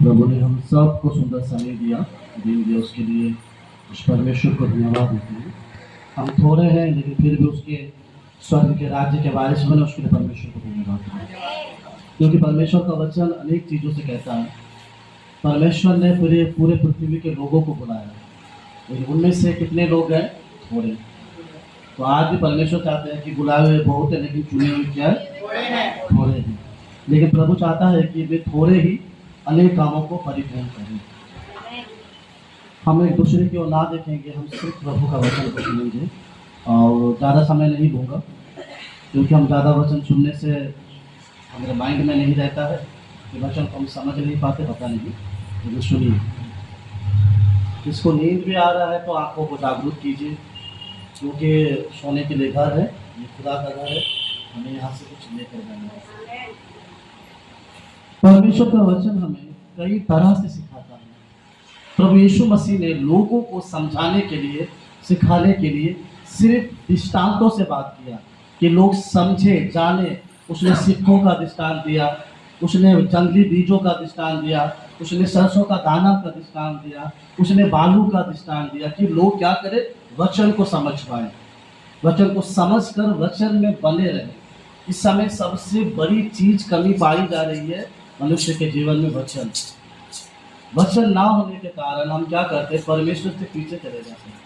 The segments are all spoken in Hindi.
प्रभु ने हम सबको सुंदर समय दिया, दिन दिया, उसके लिए उस परमेश्वर को धन्यवाद देते हैं। हम थोड़े हैं लेकिन फिर भी उसके स्वर्ग के राज्य के वारिस बने, उसके लिए परमेश्वर को धन्यवाद देते हैं। क्योंकि परमेश्वर का वचन अनेक चीज़ों से कहता है। परमेश्वर ने पूरे पूरे पृथ्वी के लोगों को बुलाया, लेकिन उनमें से कितने लोग हैं? थोड़े। तो आज भी परमेश्वर चाहते हैं कि बुलाए हुए बहुत है लेकिन चुने हुए क्या है? थोड़े हैं। लेकिन प्रभु चाहता है कि वे थोड़े ही अनेक कामों को परिपूर्ण करें। हम एक दूसरे की ओर ना देखेंगे, हम सिर्फ प्रभु का वचन को सुनेंगे। और ज़्यादा समय नहीं दूंगा क्योंकि हम ज़्यादा वचन सुनने से हमारे माइंड में नहीं रहता है कि वचन को हम समझ नहीं पाते, पता नहीं। लेकिन सुनिए, जिसको नींद भी आ रहा है तो आंखों को जागरूक कीजिए, क्योंकि सोने के लिए घर है, ये खुदा का घर है, हमें यहाँ से कुछ लेकर जाना है। परमेश्वर का वचन हमें कई तरह से सिखाता है। प्रभु यीशु मसीह ने लोगों को समझाने के लिए, सिखाने के लिए सिर्फ दृष्टांतों से बात किया कि लोग समझे, जाने। उसने सिक्कों का दृष्टांत दिया, उसने जंगली बीजों का दृष्टांत दिया, उसने सरसों का दाना का दृष्टांत दिया, उसने बालू का दृष्टांत दिया कि लोग क्या करें? वचन को समझ पाए, वचन को समझकर वचन में बने रहे। इस समय सबसे बड़ी चीज कमी पाई जा रही है मनुष्य के जीवन में, वचन। वचन ना होने के कारण हम क्या करते हैं? परमेश्वर से पीछे चले जाते हैं।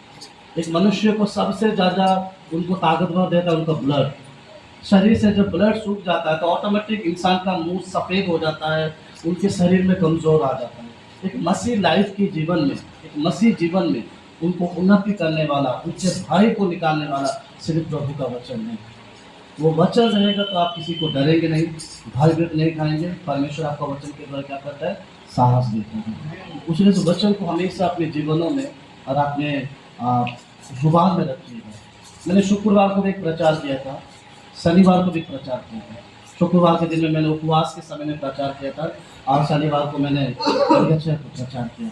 एक मनुष्य को सबसे ज़्यादा उनको ताकतवर देता है उनका ब्लड। शरीर से जब ब्लड सूख जाता है तो ऑटोमेटिक इंसान का मुंह सफ़ेद हो जाता है, उनके शरीर में कमज़ोर आ जाता है। एक मसीह लाइफ के जीवन में, एक मसीह जीवन में उनको उन्नति करने वाला, उनसे भय को निकालने वाला सिर्फ प्रभु का वचन है। वो वचन रहेगा तो आप किसी को डरेंगे नहीं, भयभीत नहीं खाएंगे। परमेश्वर आपका वचन के द्वारा क्या करता है? साहस देता है। उसने तो वचन को हमेशा अपने जीवनों में और अपने जुबान में रखिएगा। मैंने शुक्रवार को भी एक प्रचार किया था, शनिवार को भी प्रचार किया था। शुक्रवार के दिन में मैंने उपवास के समय में प्रचार किया था और शनिवार को मैंने प्रचार किया था।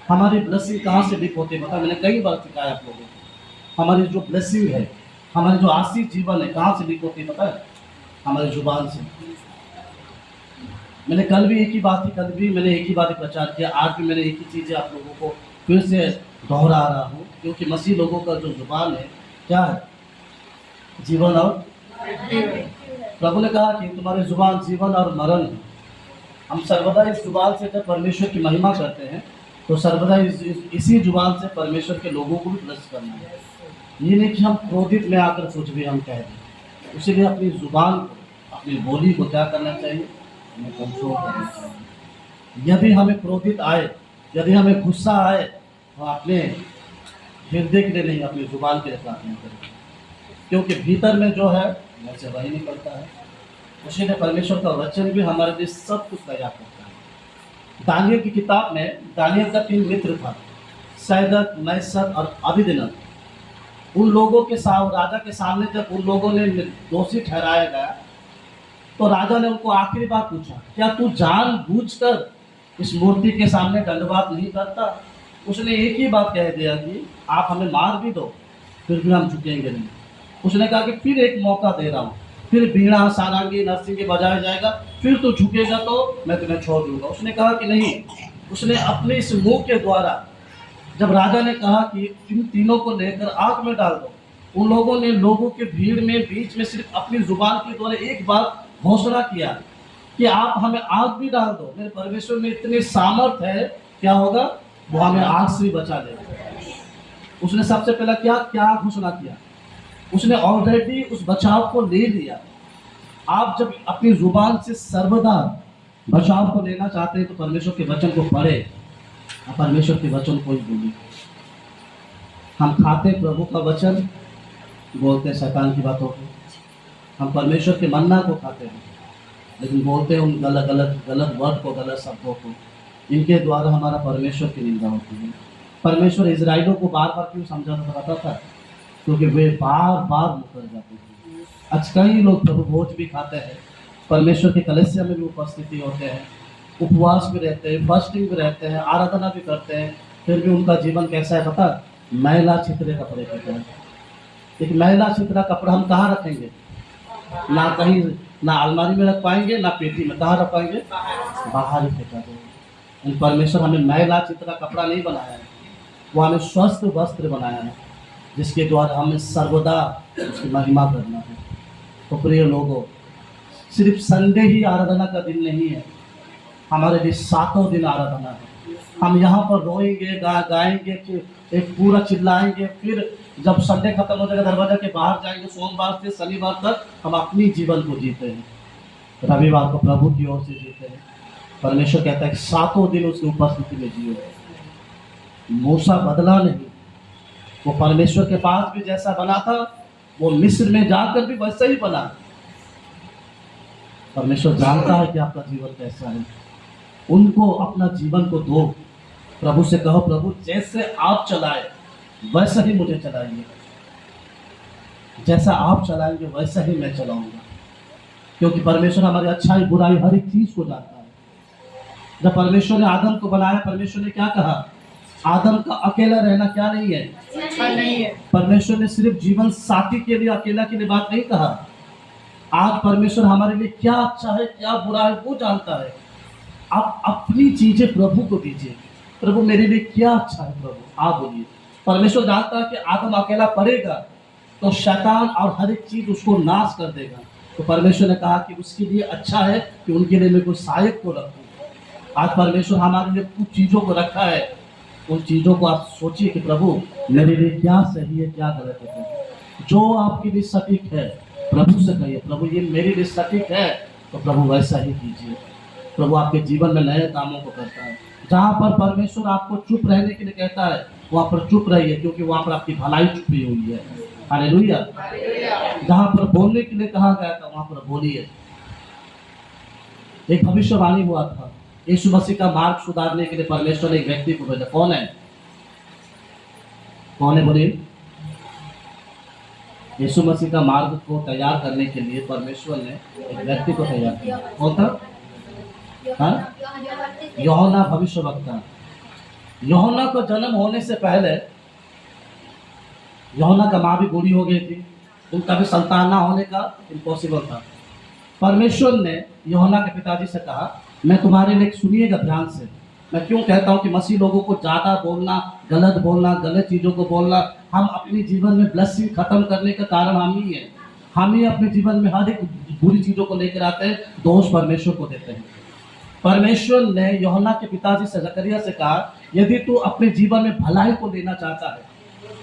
हमारी ब्लेसिंग कहाँ से लीक होती है पता? मैंने कई बार सिखाया आप लोगों को। हमारी जो ब्लेसिंग है, हमारी जो आशीष जीवन है, कहाँ से लीक होती है पता है? हमारी जुबान से। मैंने कल भी एक ही बात मैंने एक ही बात प्रचार किया, आज भी मैंने एक ही चीज़ें आप लोगों को फिर से दोहरा रहा हूँ, क्योंकि मसीह लोगों का जो जुबान है क्या है? जीवन और प्रभु ने कहा कि तुम्हारी जुबान जीवन और मरण है। हम सर्वदा इस जुबान से जब परमेश्वर की महिमा करते हैं तो सर्वदा इसी जुबान से परमेश्वर के लोगों को भी ब्लेस करना है। ये नहीं कि हम क्रोधित में आकर कुछ भी हम कह दें। इसीलिए अपनी जुबान को, अपनी बोली को क्या करना चाहिए? हमें कंट्रोल करना चाहिए। यदि हमें क्रोधित आए, यदि हमें गुस्सा आए तो अपने हृदय के लिए नहीं, अपनी जुबान के लिए प्रार्थना करें, क्योंकि भीतर में जो है वैसे वही निकलता है। उसी ने परमेश्वर का वचन भी हमारे लिए सब कुछ तैयार करता है। दानियल की किताब में दानियल का 3 मित्र था, सैदक, मैसर और अबीदनगो। उन लोगों के साथ राजा के सामने जब उन लोगों ने दोषी ठहराया गया तो राजा ने उनको आखिरी बार पूछा, क्या तू जानबूझकर इस मूर्ति के सामने दंडवात नहीं करता? उसने एक ही बात कह दिया कि आप हमें मार भी दो फिर भी हम झुकेंगे नहीं। उसने कहा कि फिर एक मौका दे रहा हूँ, फिर बीणा, सारंगी, नरसिंगी बजाया जाएगा, फिर तो झुकेगा तो मैं तुम्हें छोड़ दूंगा। उसने कहा कि नहीं। उसने अपने इस मुंह के द्वारा, जब राजा ने कहा कि इन तीनों को लेकर आग में डाल दो, उन लोगों ने लोगों के भीड़ में बीच में सिर्फ अपनी जुबान के द्वारा एक बार घोषणा किया कि आप हमें आग भी डाल दो, मेरे परमेश्वर में इतने सामर्थ है, क्या होगा? वो हमें आग से भी बचा देगा। उसने सबसे पहला क्या घोषणा किया? उसने ऑलरेडी उस बचाव को ले लिया। आप जब अपनी जुबान से सर्वदा बचाव को लेना चाहते हैं तो परमेश्वर के वचन को पढ़े और परमेश्वर के वचन को ही बोलिए। हम खाते प्रभु का वचन, बोलते शैतान की बातों को। हम परमेश्वर के मन्ना को खाते हैं लेकिन बोलते हैं उन गलत वर्ड को, गलत शब्दों को। इनके द्वारा हमारा परमेश्वर की निंदा होती है। परमेश्वर इजराइलों को बार बार क्यों समझाना पड़ता था? क्योंकि वे बार बार मुकर जाते थे। आज कई लोग प्रभु भोज भी खाते हैं, परमेश्वर के कलीसिया में भी उपस्थिति होते हैं, उपवास भी रहते हैं, फास्टिंग भी रहते हैं, आराधना भी करते हैं, फिर भी उनका जीवन कैसा है पता? मैला छितरे कपड़े पहनते हैं। एक मैला छितरा कपड़ा हम कहाँ रखेंगे? ना कहीं, ना अलमारी में रख पाएंगे, ना पेटी में। कहाँ रख पाएंगे? बाहर ही फेंका देंगे। परमेश्वर हमें मैला चित्र कपड़ा नहीं बनाया है, वो हमें स्वस्थ वस्त्र बनाया है, जिसके द्वारा हमें सर्वदा उसकी महिमा करना है। तो प्रिय लोगों, सिर्फ संडे ही आराधना का दिन नहीं है, हमारे लिए सातों दिन आराधना है। हम यहाँ पर रोएंगे, गाएंगे, एक पूरा चिल्लाएंगे, फिर जब संडे खत्म हो जाएगा दरवाजा के बाहर जाएंगे, सोमवार से शनिवार तक हम अपनी जीवन को जीते हैं, रविवार को प्रभु की ओर से जीते हैं। परमेश्वर कहता है कि सातों दिन उसकी उपस्थिति में जियो। मूसा बदला नहीं, वो परमेश्वर के पास भी जैसा बना था, वो मिस्र में जाकर भी वैसा ही बना। परमेश्वर जानता है कि आपका जीवन कैसा है, उनको अपना जीवन को दो, प्रभु से कहो, प्रभु जैसे आप चलाए वैसा ही मुझे चलाइए, जैसा आप चलाएंगे वैसा ही मैं चलाऊंगा, क्योंकि परमेश्वर हमारी अच्छाई बुराई हर एक चीज को जानता है। जब परमेश्वर ने आदम को बनाया, परमेश्वर ने क्या कहा? आदम का अकेला रहना क्या नहीं है? अच्छा नहीं है। परमेश्वर ने सिर्फ जीवन साथी के लिए, अकेला के लिए बात नहीं कहा। आज परमेश्वर हमारे लिए क्या अच्छा है क्या बुरा है वो जानता है। आप अपनी चीजें प्रभु को दीजिए, प्रभु मेरे लिए क्या अच्छा है प्रभु, आप बोलिए। परमेश्वर जानता है कि आदम अकेला पड़ेगा तो शैतान और हर एक चीज उसको नाश कर देगा, तो परमेश्वर ने कहा कि उसके लिए अच्छा है कि उनके लिए मैं कोई सहायक को रखूं। आज परमेश्वर हमारे लिए कुछ चीजों को रखा है, उन चीजों को आप सोचिए कि प्रभु मेरे लिए क्या सही है क्या गलत है। जो आपके लिए सटीक है प्रभु से कहिए, प्रभु ये मेरे लिए सटीक है, तो प्रभु वैसा ही कीजिए। प्रभु आपके जीवन में नए कामों को करता है। जहाँ पर परमेश्वर आपको चुप रहने के लिए कहता है वहाँ पर चुप रहिए, क्योंकि वहाँ पर आपकी भलाई छुपी हुई है। हालेलुया। जहाँ पर बोलने के लिए कहा गया था वहाँ पर बोलिए। एक भविष्यवाणी हुआ था, यीशु मसीह का मार्ग सुधारने के लिए परमेश्वर ने एक व्यक्ति को भेजा। कौन है? कौन है बोलिए? यीशु मसीह का मार्ग को तैयार करने के लिए परमेश्वर ने एक व्यक्ति को तैयार किया। कौन था? यूहन्ना भविष्यवक्ता। यूहन्ना को जन्म होने से पहले यूहन्ना का माँ भी बूढ़ी हो गई थी, उनका भी संतान ना होने का इम्पॉसिबल था। परमेश्वर ने यूहन्ना के पिताजी से कहा, मैं तुम्हारे लिए, सुनिएगा ध्यान से, मैं क्यों कहता हूँ कि मसीह लोगों को ज़्यादा बोलना, गलत चीज़ों को बोलना, हम अपने जीवन में ब्लेसिंग खत्म करने का कारण हम ही है। हम ही अपने जीवन में हर एक बुरी चीज़ों को लेकर आते हैं, दोष परमेश्वर को देते हैं। परमेश्वर ने यूहन्ना के पिताजी से, जकरिया से कहा, यदि तू अपने जीवन में भलाई को लेना चाहता है,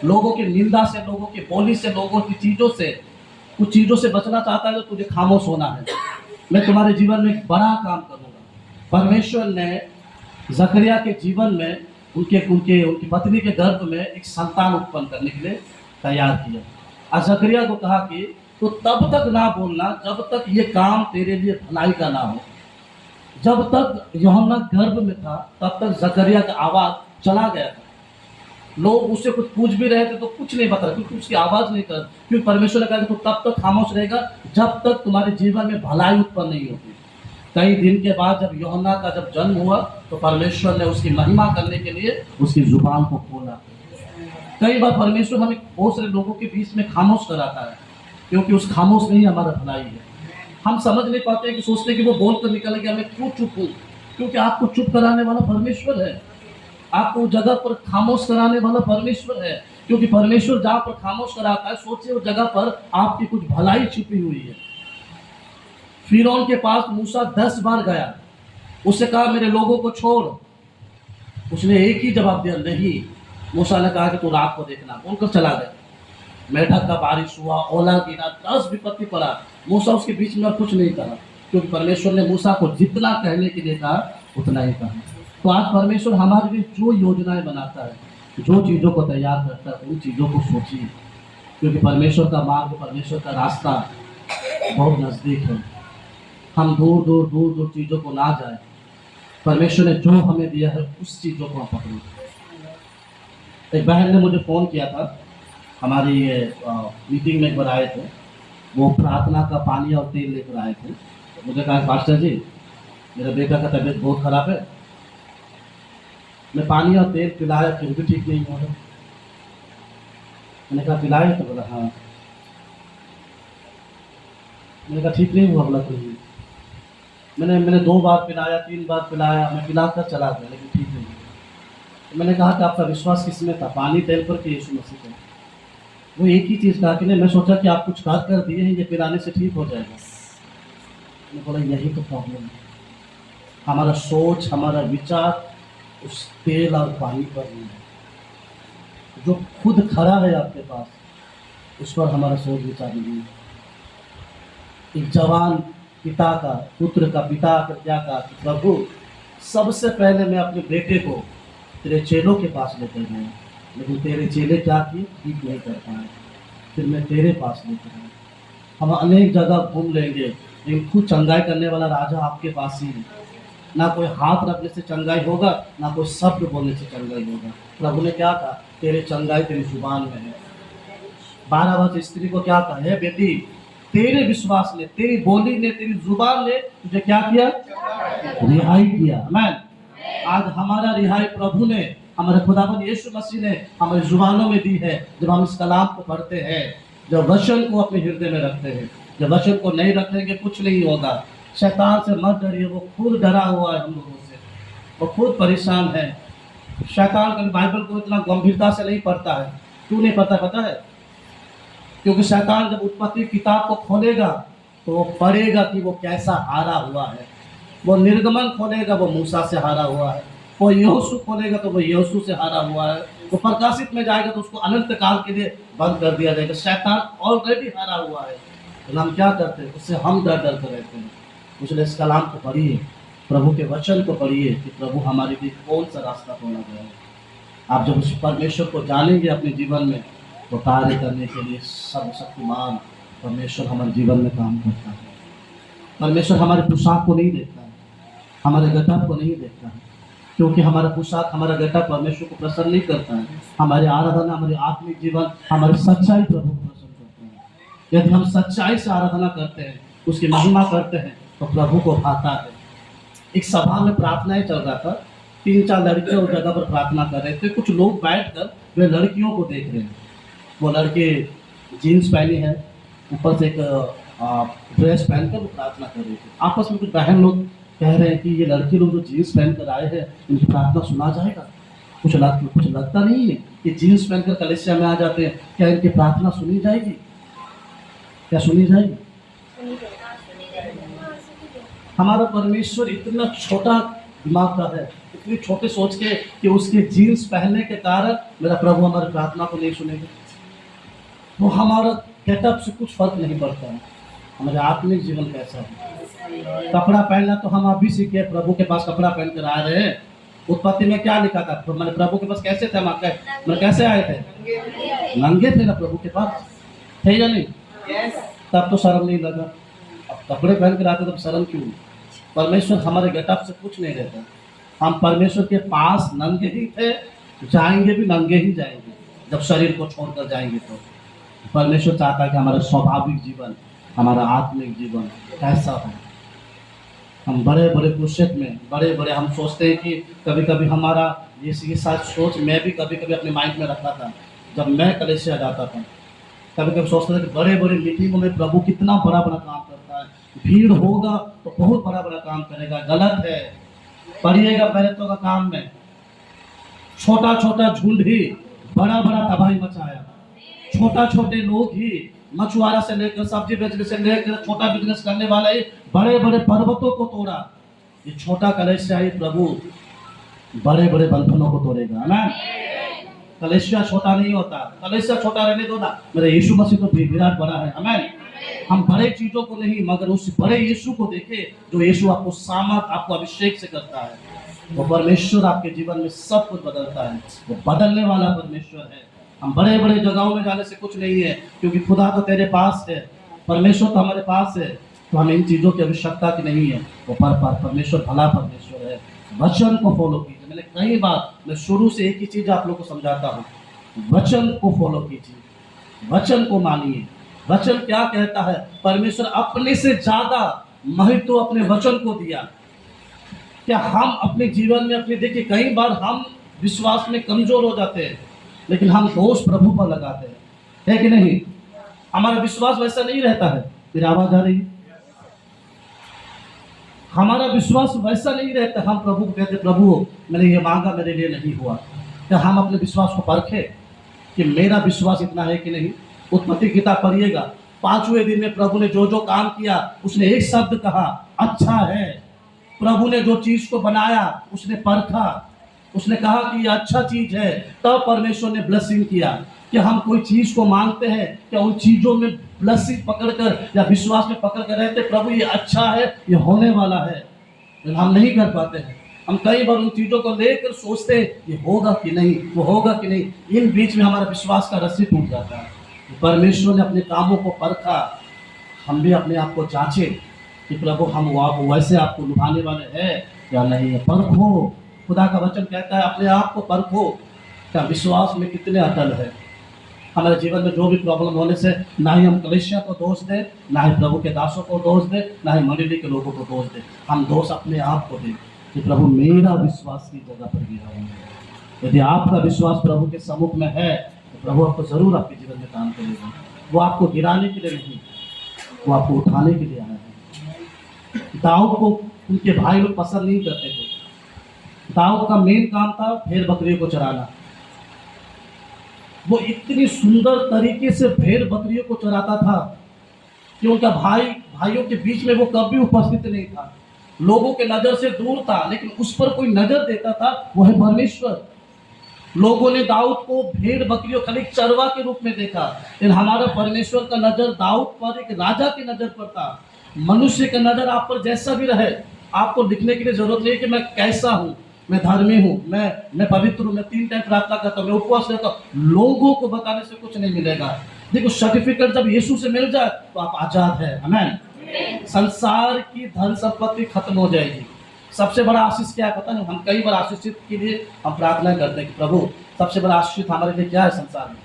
लोगों की निंदा से, लोगों की बोली से, लोगों की चीज़ों से, कुछ चीज़ों से बचना चाहता है, तो तुझे खामोश होना है। मैं तुम्हारे जीवन में एक बड़ा काम करूँगा। परमेश्वर ने जकरिया के जीवन में उनकी पत्नी के गर्भ में एक संतान उत्पन्न करने के लिए तैयार किया। और जकरिया को कहा कि तो तब तक ना बोलना जब तक ये काम तेरे लिए भलाई का ना हो। जब तक यूहन्ना गर्भ में था तब तक जकरिया का आवाज चला गया था। लोग उससे कुछ पूछ भी रहे थे तो कुछ नहीं बता रहे, क्योंकि उसकी आवाज नहीं कर, क्योंकि परमेश्वर ने कहा कि तो तब तक खामोश रहेगा जब तक तुम्हारे जीवन में भलाई उत्पन्न नहीं होती। कई दिन के बाद जब यूहन्ना का जब जन्म हुआ तो परमेश्वर ने उसकी महिमा करने के लिए उसकी जुबान को खोला। कई बार परमेश्वर हमें बहुत सारे लोगों के बीच में खामोश कराता है, क्योंकि उस खामोश में ही हमारा भलाई है। हम समझ नहीं पाते कि सोचते कि वो बोल कर निकल गया, मैं क्यों चुप हूँ, क्योंकि आपको चुप कराने वाला परमेश्वर है, आपको जगह पर खामोश कराने वाला परमेश्वर है। क्योंकि परमेश्वर जहाँ पर खामोश कराता है, सोचिए उस जगह पर आपकी कुछ भलाई छिपी हुई है। फिरौन के पास मूसा 10 बार गया, उससे कहा मेरे लोगों को छोड़, उसने एक ही जवाब दिया, नहीं। मूसा ने कहा कि तू रात को देखना, बोलकर चला गया। मेढक का बारिश हुआ, ओला गिरा, 10 विपत्ति पड़ा, मूसा उसके बीच में कुछ नहीं कहा, क्योंकि परमेश्वर ने मूसा को जितना कहने के लिए कहा उतना ही कहा। तो आज परमेश्वर हमारे लिए जो योजनाएं बनाता है, जो चीज़ों को तैयार करता है, उन चीज़ों को सोचिए, क्योंकि परमेश्वर का मार्ग, परमेश्वर का रास्ता बहुत नज़दीक है। हम दूर दूर चीज़ों को ना जाए, परमेश्वर ने जो हमें दिया है उस चीज़ों को हम पकड़ें। एक बहन ने मुझे फ़ोन किया था, हमारी ये मीटिंग में एक बार आए थे, वो प्रार्थना का पानी और तेल लेकर आए थे। मुझे कहा पास्टर जी मेरा बेटा का तबीयत बहुत ख़राब है, मैं पानी और तेल पिलाया फिर भी ठीक नहीं हुआ। मैंने कहा पिलाया? तो बोला हाँ। मैंने कहा ठीक नहीं हुआ? बोला कोई। मैंने 2 बार पिलाया, 3 बार पिलाया, मैं पिलाकर चला गया, लेकिन ठीक नहीं हुआ। तो मैंने कहा कि आपका विश्वास किसमें था, पानी तेल पर कि यीशु मसीह पर? वो एक ही चीज़ कहा कि नहीं, मैं सोचा कि आप कुछ कर दिए हैं, ये पिलाने से ठीक हो जाएगा। मैं बोला यही तो प्रॉब्लम है, हमारा सोच, हमारा विचार उस तेल और पानी पर नहीं है। जो खुद खड़ा है आपके पास, उस पर हमारा सोच विचार नहीं है। एक जवान पिता का, पुत्र का पिता का क्या कहा कि प्रभु, सबसे पहले मैं अपने बेटे को तेरे चेलों के पास लेकर गया, लेकिन तेरे चेले क्या किए, ठीक नहीं कर पाए, फिर मैं तेरे पास लेकर आया। हम अनेक जगह घूम लेंगे, लेकिन खुद चंगाई करने वाला राजा आपके पास ही है। ना कोई हाथ रखने से चंगाई होगा, ना कोई शब्द बोलने से चंगाई होगा। प्रभु ने क्या कहा, तेरे चंगाई तेरी जुबान में है। 12 वर्ष स्त्री को क्या कहा, है बेटी, तेरे विश्वास ने, तेरी बोली ने, तेरी जुबान ने तुझे क्या किया, रिहाई किया। आमीन। आज हमारा रिहाई प्रभु ने, हमारे खुदावंद यीशु मसीह ने हमारी जुबानों में दी है। जब हम इस कलाम को पढ़ते हैं, जब वचन को अपने हृदय में रखते हैं, जब वचन को नहीं रखेंगे कुछ नहीं होगा। शैतान से मत डरिए, वो खुद डरा हुआ है हम लोगों से, वो खुद परेशान है। शैतान कभी बाइबल को इतना गंभीरता से नहीं पढ़ता है। क्यों नहीं पढ़ता पता है? क्योंकि शैतान जब उत्पत्ति किताब को खोलेगा तो वो पढ़ेगा कि वो कैसा हारा हुआ है। वो निर्गमन खोलेगा, वो मूसा से हारा हुआ है। वो यहोशू खोलेगा तो वो यहोशू से हारा हुआ है। वो प्रकाशित में जाएगा तो उसको अनंत काल के लिए बंद कर दिया जाएगा। शैतान ऑलरेडी हारा हुआ है, तो हम क्या करते हैं, उससे हम डर डर कर रहते हैं। इसलिए इस कलाम को पढ़िए, प्रभु के वचन को पढ़िए कि प्रभु हमारे लिए कौन सा रास्ता खोला गया है। आप जब उस परमेश्वर को जानेंगे अपने जीवन में, तो कार्य करने के लिए सर्वशक्तिमान परमेश्वर हमारे जीवन में काम करता है। परमेश्वर हमारे पोशाक को नहीं देखता है, हमारे गटअप को नहीं देखता है, क्योंकि हमारा पोशाक, हमारा गटअप परमेश्वर को प्रसन्न नहीं करता है। हमारी आराधना, हमारी आत्मिक जीवन, हमारी सच्चाई प्रभु को प्रसन्न करता है। यदि हम सच्चाई से आराधना करते हैं, उसकी महिमा करते हैं, तो प्रभु को भाता है। एक सभा में प्रार्थनाएं चल रहा था, 3-4 लड़के उस जगह पर प्रार्थना कर रहे थे। कुछ लोग बैठकर वे लड़कियों को देख रहे हैं। वो लड़के जीन्स पहनी है, ऊपर से एक ड्रेस पहनकर वो प्रार्थना कर रहे थे। आपस में कुछ बहन लोग कह रहे हैं कि ये लड़के लोग जो जीन्स पहनकर आए हैं, इनकी प्रार्थना सुना जाएगा। कुछ लगता नहीं है कि जीन्स पहनकर कलीसिया में आ जाते हैं, क्या इनकी प्रार्थना सुनी जाएगी? क्या सुनी जाएगी? हमारा परमेश्वर इतना छोटा दिमाग का है, इतनी छोटे सोच के कि उसके जीन्स पहनने के कारण मेरा प्रभु हमारी प्रार्थना को नहीं सुनेगा। वो हमारा गेटअप से कुछ फर्क नहीं पड़ता है, हमारे आत्मिक जीवन कैसा है। कपड़ा पहनना तो हम अभी सीखे, प्रभु के पास कपड़ा पहन कर आ रहे हैं। उत्पत्ति में क्या लिखा था, मैंने प्रभु के पास कैसे थे, मैं कैसे आए थे, नंगे थे ना प्रभु के पास, थे या नहीं? तब तो शर्म नहीं लगा। अब कपड़े पहन कर आते तब शर्म क्यों? परमेश्वर हमारे गेटअप से कुछ नहीं रहता। हम परमेश्वर के पास नंगे ही थे, जाएंगे भी नंगे ही जाएंगे। जब शरीर को छोड़कर जाएंगे तो परमेश्वर चाहता है कि हमारा स्वाभाविक जीवन, हमारा आत्मिक जीवन कैसा हो। हम बड़े बड़े पुरुषत्व में, बड़े बड़े हम सोचते हैं कि कभी कभी हमारा ये साथ सोच मैं भी कभी कभी अपने माइंड में रखा था। जब मैं कलीसिया जाता था, कभी कभी सोचता था कि बड़े बड़े मीटिंगों में प्रभु कितना बड़ा बड़ा काम करता है, भीड़ होगा तो बहुत बड़ा बड़ा काम करेगा। गलत है। पढ़िएगा पहले का काम में छोटा छोटा झुंड ही बड़ा बड़ा तबाही मचाया। छोटा छोटे लोग ही, मछुआरा से लेकर सब्जी बेचने से लेकर छोटा बिजनेस करने वाला ही बड़े बड़े पर्वतों को तोड़ा। ये छोटा कलीसिया ही प्रभु बड़े बड़े बंधनों को तोड़ेगा। आमीन। कलीसिया छोटा नहीं होता, कलीसिया छोटा रहने दो ना, मेरा यीशु मसीह तो विराट बड़ा है। आमीन। हम बड़े चीजों को नहीं, मगर उस बड़े यीशु को देखे जो यीशु आपको सामर्थ, आपको अभिषेक से करता है। वो परमेश्वर आपके जीवन में सब कुछ बदलता है, वो बदलने वाला परमेश्वर है। हम बड़े बड़े जगहों में जाने से कुछ नहीं है, क्योंकि खुदा तो तेरे पास है, परमेश्वर तो हमारे पास है। तो हमें इन चीज़ों की आवश्यकता की नहीं है। वो परमेश्वर भला परमेश्वर है। वचन को फॉलो कीजिए। मैंने कई बार, मैं शुरू से एक ही चीज़ आप लोग को समझाता हूँ, वचन को फॉलो कीजिए, वचन को मानिए। वचन क्या कहता है? परमेश्वर अपने से ज़्यादा महत्व अपने वचन को दिया। क्या हम अपने जीवन में अपने, देखिए कई बार हम विश्वास में कमजोर हो जाते हैं, लेकिन हम दोष प्रभु पर लगाते हैं, है कि नहीं? हमारा विश्वास वैसा नहीं रहता है। फिर आवाज आ रही है, हमारा विश्वास वैसा नहीं रहता, हम प्रभु को कहते प्रभु मैंने ये मांगा मेरे लिए नहीं हुआ। क्या हम अपने विश्वास को परखें कि मेरा विश्वास इतना है कि नहीं। उत्पत्ति किताब पढ़िएगा, 5वें दिन में प्रभु ने जो जो काम किया उसने एक शब्द कहा, अच्छा है। प्रभु ने जो चीज को बनाया उसने परखा, उसने कहा कि ये अच्छा चीज है, तब परमेश्वर ने ब्लेसिंग किया। कि हम कोई चीज को मांगते हैं, क्या उन चीजों में ब्लेसिंग पकड़कर या विश्वास में पकड़ कर रहते प्रभु ये अच्छा है, ये होने वाला है। लेकिन हम नहीं कर पाते हैं। हम कई बार उन चीजों को लेकर सोचते हैं ये होगा कि नहीं, वो होगा कि नहीं। इन बीच में हमारा विश्वास का रस्सी टूट जाता है। परमेश्वर ने अपने कामों को परखा, हम भी अपने आप को जांचे कि प्रभु हम वैसे आपको लुभाने वाले हैं या नहीं है। परखो, खुदा का वचन कहता है अपने आप को परखो, क्या विश्वास में कितने अटल है। हमारे जीवन में जो भी प्रॉब्लम होने से ना ही हम कलीसिया को दोष दें, ना ही प्रभु के दासों को दोष दें, ना ही मंडली के लोगों को दोष दें। हम दोष अपने आप को दें कि प्रभु मेरा विश्वास की जगह पर गिरा है। यदि आपका विश्वास प्रभु के सम्मुख में है तो प्रभु आपको जरूर आपके जीवन में काम करेगा। वो आपको गिराने के लिए नहीं, वो आपको उठाने के लिए आया है। दाऊद को उनके भाई लोग पसंद नहीं करते थे। दाऊद का मेन काम था भेड़ बकरियों को चराना। वो इतनी सुंदर तरीके से भेड़ बकरियों को चराता था कि उनका भाइयों के बीच में वो कभी उपस्थित नहीं था, लोगों के नजर से दूर था, लेकिन उस पर कोई नजर देता था, वो है परमेश्वर। लोगों ने दाऊद को भेड़ बकरियों खाली चरवा के रूप में देखा, लेकिन हमारा परमेश्वर का नजर दाऊद पर एक राजा की नजर पर था। मनुष्य का नजर आप पर जैसा भी रहे, आपको लिखने के लिए जरूरत नहीं कि मैं कैसा हूँ, मैं धर्मी हूँ, मैं पवित्र हूँ, मैं 3 टाइम प्रार्थना करता हूँ, मैं उपवास रहता हूँ। लोगों को बताने से कुछ नहीं मिलेगा। देखो सर्टिफिकेट जब यीशु से मिल जाए तो आप आजाद है। आमीन। संसार की धन संपत्ति खत्म हो जाएगी। सबसे बड़ा आशीष क्या है पता नहीं। हम कई बार आशीषित के लिए हम प्रार्थना करते हैं कि प्रभु सबसे बड़ा आशीष हमारे लिए क्या है संसार में।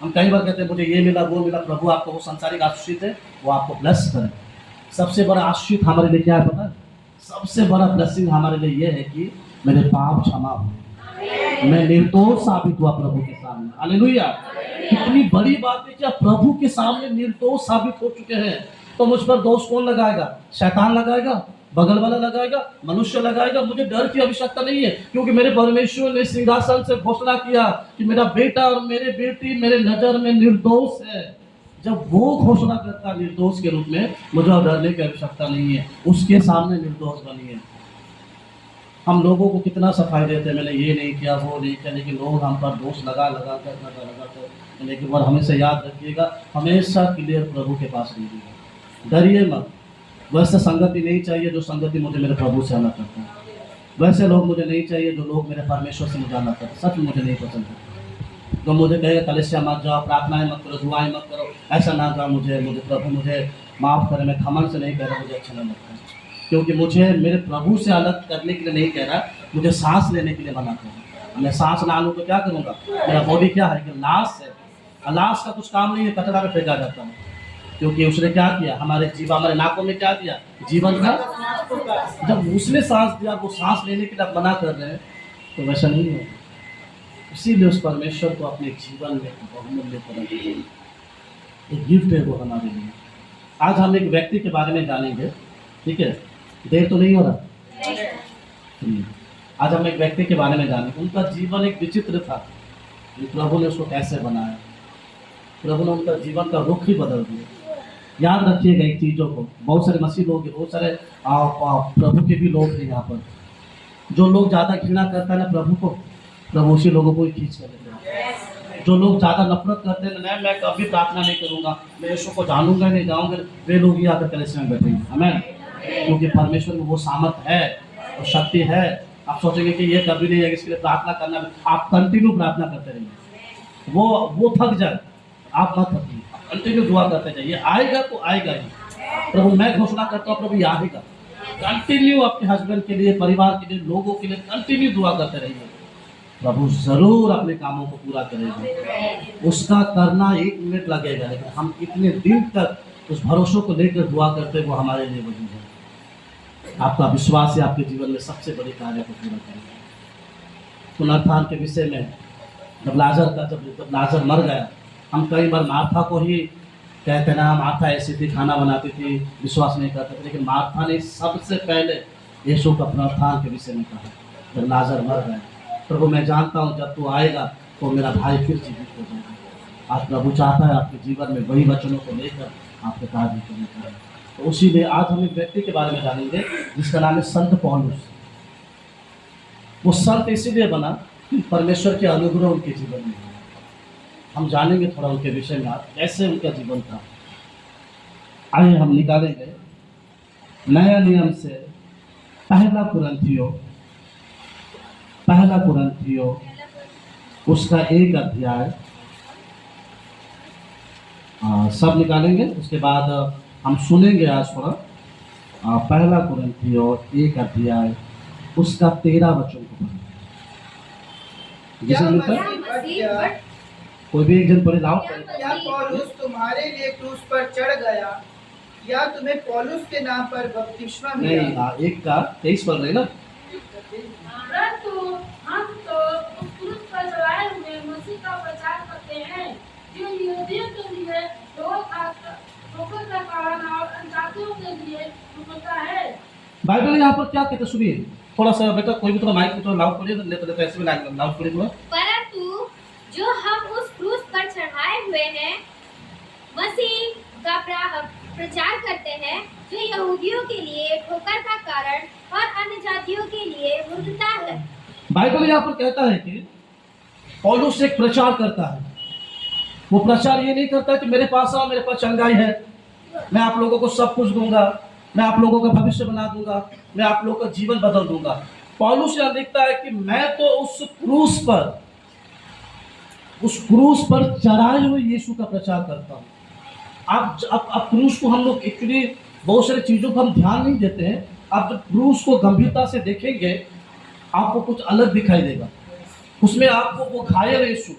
हम कई बार कहते हैं मुझे ये मिला वो मिला, प्रभु आपको वो संसारिक आशीष है वो आपको ब्लेस करे। सबसे बड़ा आशीष हमारे लिए क्या है पता है। सबसे बड़ा ब्लेसिंग हमारे लिए ये है कि मेरे पाप क्षमा हुए, मैं निर्दोष साबित हुआ प्रभु के सामने। हालेलुया। कितनी बड़ी बात है कि आप प्रभु के सामने निर्दोष साबित हो चुके हैं। तो मुझ पर दोष कौन लगाएगा? शैतान लगाएगा, बगल वाला लगाएगा, मनुष्य लगाएगा। मुझे डर की आवश्यकता नहीं है, क्योंकि मेरे परमेश्वर ने सिंहासन से घोषणा किया कि मेरा बेटा और मेरे बेटी मेरे नजर में निर्दोष है। जब वो घोषणा करता निर्दोष के रूप में, मुझे डरने की आवश्यकता नहीं है। उसके सामने निर्दोष बनिए। हम लोगों को कितना सफाई देते हैं, मैंने ये नहीं किया वो नहीं किया, लेकिन लोग हम पर दोष लगा कर। लेकिन और हमेशा याद रखिएगा, हमेशा क्लियर प्रभु के पास रहिएगा। डरिए मत। वैसे संगति नहीं चाहिए जो संगति मुझे मेरे प्रभु से अलग करता है। वैसे लोग मुझे नहीं चाहिए जो लोग मेरे परमेश्वर से मुझे अलग करते। सच मुझे नहीं पसंद है। तो मुझे कहेगा कलीसिया मत जाओ, प्रार्थनाएं मत करो, दुआएं मत करो, ऐसा ना जाओ। मुझे प्रभु मुझे माफ़ करे, मैं खमन से नहीं कह रहा, मुझे अच्छा नहीं लगता। क्योंकि मुझे मेरे प्रभु से अलग करने के लिए नहीं कह रहा, मुझे सांस लेने के लिए मना कर रहा। मैं सांस ना लूँ तो क्या करूँगा? मेरा बॉडी क्या है कि लाश है। लाश का कुछ काम नहीं है, कचरा में फेंका जाता है। क्योंकि उसने क्या किया, हमारे हमारे नाकों में क्या दिया? जीवन का। जब उसने सांस दिया, वो सांस लेने के लिए मना कर रहे हैं, तो वैसा नहीं है। इसीलिए उस परमेश्वर को अपने जीवन में बहुमूल्य करना चाहिए। एक गिफ्ट है वो हमारे लिए। आज हम एक व्यक्ति के बारे में जानेंगे, ठीक है? देर तो नहीं हो रहा? आज हम एक व्यक्ति के बारे में जानेंगे। उनका जीवन एक विचित्र था, प्रभु ने उसको कैसे बनाया। प्रभु ने उनका जीवन का रुख ही बदल दिया। याद रखिएगा एक चीज़ों को, बहुत सारे मसीह लोग हैं, बहुत सारे प्रभु के भी लोग हैं यहाँ पर। जो लोग ज़्यादा घृणा करता है ना प्रभु को, प्रभु उसी लोगों को ही खींच कर लेते हैं। जो लोग ज़्यादा नफरत करते हैं ना, मैं कभी प्रार्थना नहीं करूँगा, मैं यीशु को जानूंगा नहीं जाऊँगा, वे लोग ही आकर कलीसिया में बैठेंगे। हमें क्योंकि परमेश्वर में वो सामर्थ है, वो शक्ति है। आप सोचेंगे कि ये कभी नहीं है, इसके लिए प्रार्थना करना। आप कंटिन्यू प्रार्थना करते रहिए। वो थक जाए, आप मत थकिए, कंटिन्यू दुआ करते जाइए। आएगा तो आएगा ही। प्रभु मैं घोषणा करता हूँ प्रभु ये आएगा। कंटिन्यू अपने हस्बैंड के लिए, परिवार के लिए, लोगों के लिए कंटिन्यू दुआ करते रहिए। प्रभु जरूर अपने कामों को पूरा करेगा। उसका करना 1 मिनट लगेगा, लेकिन हम कितने दिन तक उस भरोसे को लेकर दुआ करते, वो हमारे लिए वही है। आपका विश्वास है आपके जीवन में सबसे बड़ी कार्य को पूरा करेगा। पुनरुत्थान के विषय में जब लाजर मर गया, हम कई बार मार्था को ही कहते ना मार्था ऐसी थी, खाना बनाती थी, विश्वास नहीं करते थे, लेकिन मार्था ने सबसे पहले यीशु का पुनरुत्थान के विषय में कहा जब लाजर मर गए, प्रभु मैं जानता हूँ जब तू आएगा तो मेरा भाई फिर जीवित हो जाएगा। आज प्रभु चाहता है आपके जीवन में वही वचनों को लेकर आपके कार्य करने का। तो उसीलिए आज हम एक व्यक्ति के बारे में जानेंगे जिसका नाम है संत पौलुस। वो संत इसीलिए बना कि परमेश्वर के अनुग्रह उनके जीवन में। हम जानेंगे थोड़ा उनके विषय में आज कैसे उनका जीवन था। आइए हम निकालेंगे नया नियम से पहला कुरिन्थियों उसका 1 अध्याय, सब निकालेंगे। उसके बाद हम सुनेंगे आज थोड़ा पहला कुरिन्थियों 1 अध्याय उसका 13 वचन को पढ़ेंगे। जिसे मिलता है कोई भी एक जन पढ़े लाओ। क्या पौलुस तुम्हारे लिए क्रूस पर चढ़ गया या तुम्हें पौलुस के नाम पर बपतिस्मा मिला? नहीं, 1 का 23 पढ़ रहे ना। परंतु हम तो उस क्रूस पर चढ़ाए हुए मसीह का प्रचार करते हैं जो यहूदियों के लिए ठोकर का कारण और अनजातियों के लिए ठोकर है। बाइबल यहाँ पर क्या कहते सुनिए थोड़ा सा बेटा, कोई भी थोड़ा माइक में थोड़ा लाउड पढ़िए, नहीं तो ऐसे में लाउड पढ़िए थोड़ा। परंतु जो हम उस क्रूस पर चढ़ाए हुए हैं मसीह का प्रचार करते हैं जो यहूदियों के लिए ठोकर का कारण और अन्य जातियों के लिए मूर्खता है। बाइबल यहाँ पर कहता है कि पौलुस एक प्रचार करता है। वो प्रचार ये नहीं करता कि मेरे पास आओ, मेरे पास चंगाई है, मैं आप लोगों को सब कुछ दूंगा, मैं आप लोगों का भविष्य बना दूंगा, मैं आप लोगों का जीवन बदल दूंगा। पौलुस यहाँ लिखता है कि मैं तो उस क्रूस पर चढ़ाए हुए यीशु का प्रचार करता हूँ। अब क्रूस को हम लोग एक्चुअली बहुत सारी चीज़ों को हम ध्यान नहीं देते हैं। आप जब क्रूस को गंभीरता से देखेंगे आपको कुछ अलग दिखाई देगा। उसमें आपको वो घायल यीशु,